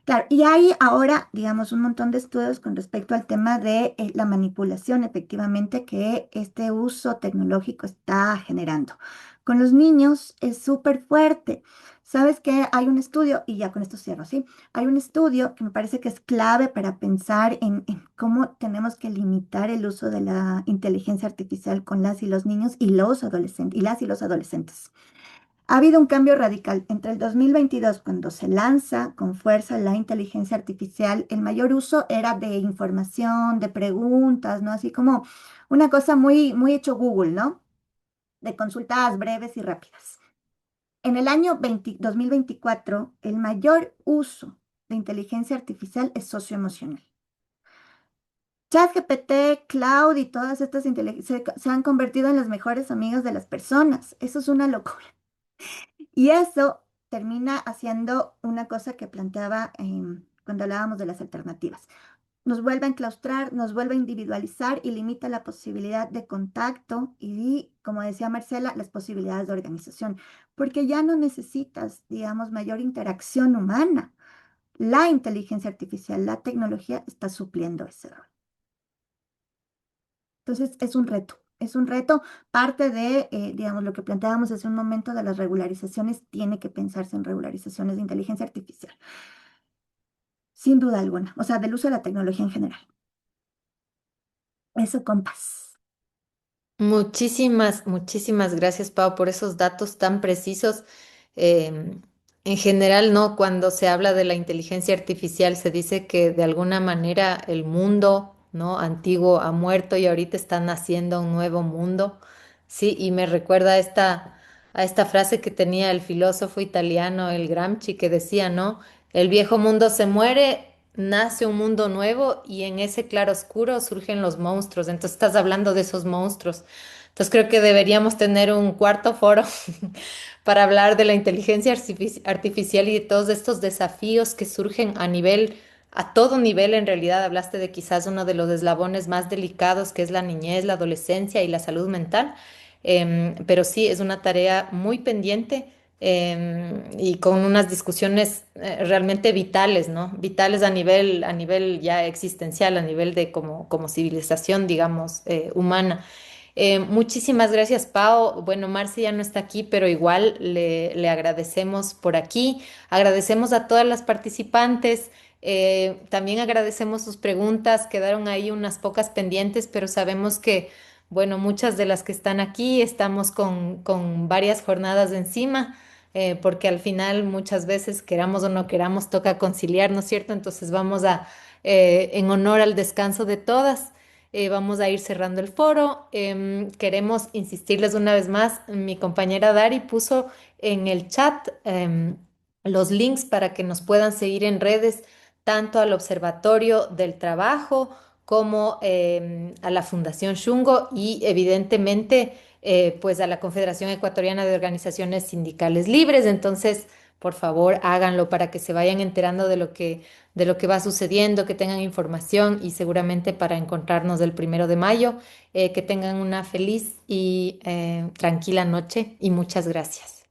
Claro, y hay ahora, digamos, un montón de estudios con respecto al tema de la manipulación efectivamente que este uso tecnológico está generando. Con los niños es súper fuerte. ¿Sabes qué? Hay un estudio, y ya con esto cierro, ¿sí? Hay un estudio que me parece que es clave para pensar en cómo tenemos que limitar el uso de la inteligencia artificial con las y los niños y los adolescentes, y las y los adolescentes. Ha habido un cambio radical. Entre el 2022, cuando se lanza con fuerza la inteligencia artificial, el mayor uso era de información, de preguntas, ¿no? Así como una cosa muy, muy hecho Google, ¿no? De consultas breves y rápidas. En el año 2024, el mayor uso de inteligencia artificial es socioemocional. ChatGPT, Cloud y todas estas inteligencias se han convertido en las mejores amigas de las personas. Eso es una locura. Y eso termina haciendo una cosa que planteaba cuando hablábamos de las alternativas. Nos vuelve a enclaustrar, nos vuelve a individualizar y limita la posibilidad de contacto y, como decía Marcela, las posibilidades de organización, porque ya no necesitas, digamos, mayor interacción humana. La inteligencia artificial, la tecnología está supliendo ese rol. Entonces, es un reto. Parte de, digamos, lo que planteábamos hace un momento de las regularizaciones, tiene que pensarse en regularizaciones de inteligencia artificial, sin duda alguna, o sea, del uso de la tecnología en general. Eso, compás. Muchísimas gracias, Pau, por esos datos tan precisos. Em, en general, ¿no? Cuando se habla de la inteligencia artificial, se dice que de alguna manera el mundo, ¿no? Antiguo ha muerto y ahorita está naciendo un nuevo mundo. Sí, y me recuerda a esta frase que tenía el filósofo italiano, el Gramsci, que decía, ¿no? El viejo mundo se muere, nace un mundo nuevo y en ese claroscuro surgen los monstruos. Entonces estás hablando de esos monstruos. Entonces creo que deberíamos tener un cuarto foro para hablar de la inteligencia artificial y de todos estos desafíos que surgen a todo nivel. En realidad hablaste de quizás uno de los eslabones más delicados, que es la niñez, la adolescencia y la salud mental. Pero sí, es una tarea muy pendiente y con unas discusiones realmente vitales, ¿no? Vitales a nivel ya existencial, a nivel de como civilización, digamos, humana. Muchísimas gracias, Pau. Bueno, Marce ya no está aquí, pero igual le agradecemos por aquí. Agradecemos a todas las participantes. También agradecemos sus preguntas. Quedaron ahí unas pocas pendientes, pero sabemos que, bueno, muchas de las que están aquí estamos con varias jornadas encima, porque al final muchas veces, queramos o no queramos, toca conciliar, ¿no es cierto? Entonces vamos en honor al descanso de todas. Vamos a ir cerrando el foro. Queremos insistirles una vez más, mi compañera Dari puso en el chat los links para que nos puedan seguir en redes, tanto al Observatorio del Trabajo como a la Fundación Shungo y evidentemente pues a la Confederación Ecuatoriana de Organizaciones Sindicales Libres. Entonces, por favor, háganlo para que se vayan enterando de lo que va sucediendo, que tengan información y seguramente para encontrarnos el 1 de mayo, que tengan una feliz y tranquila noche y muchas gracias.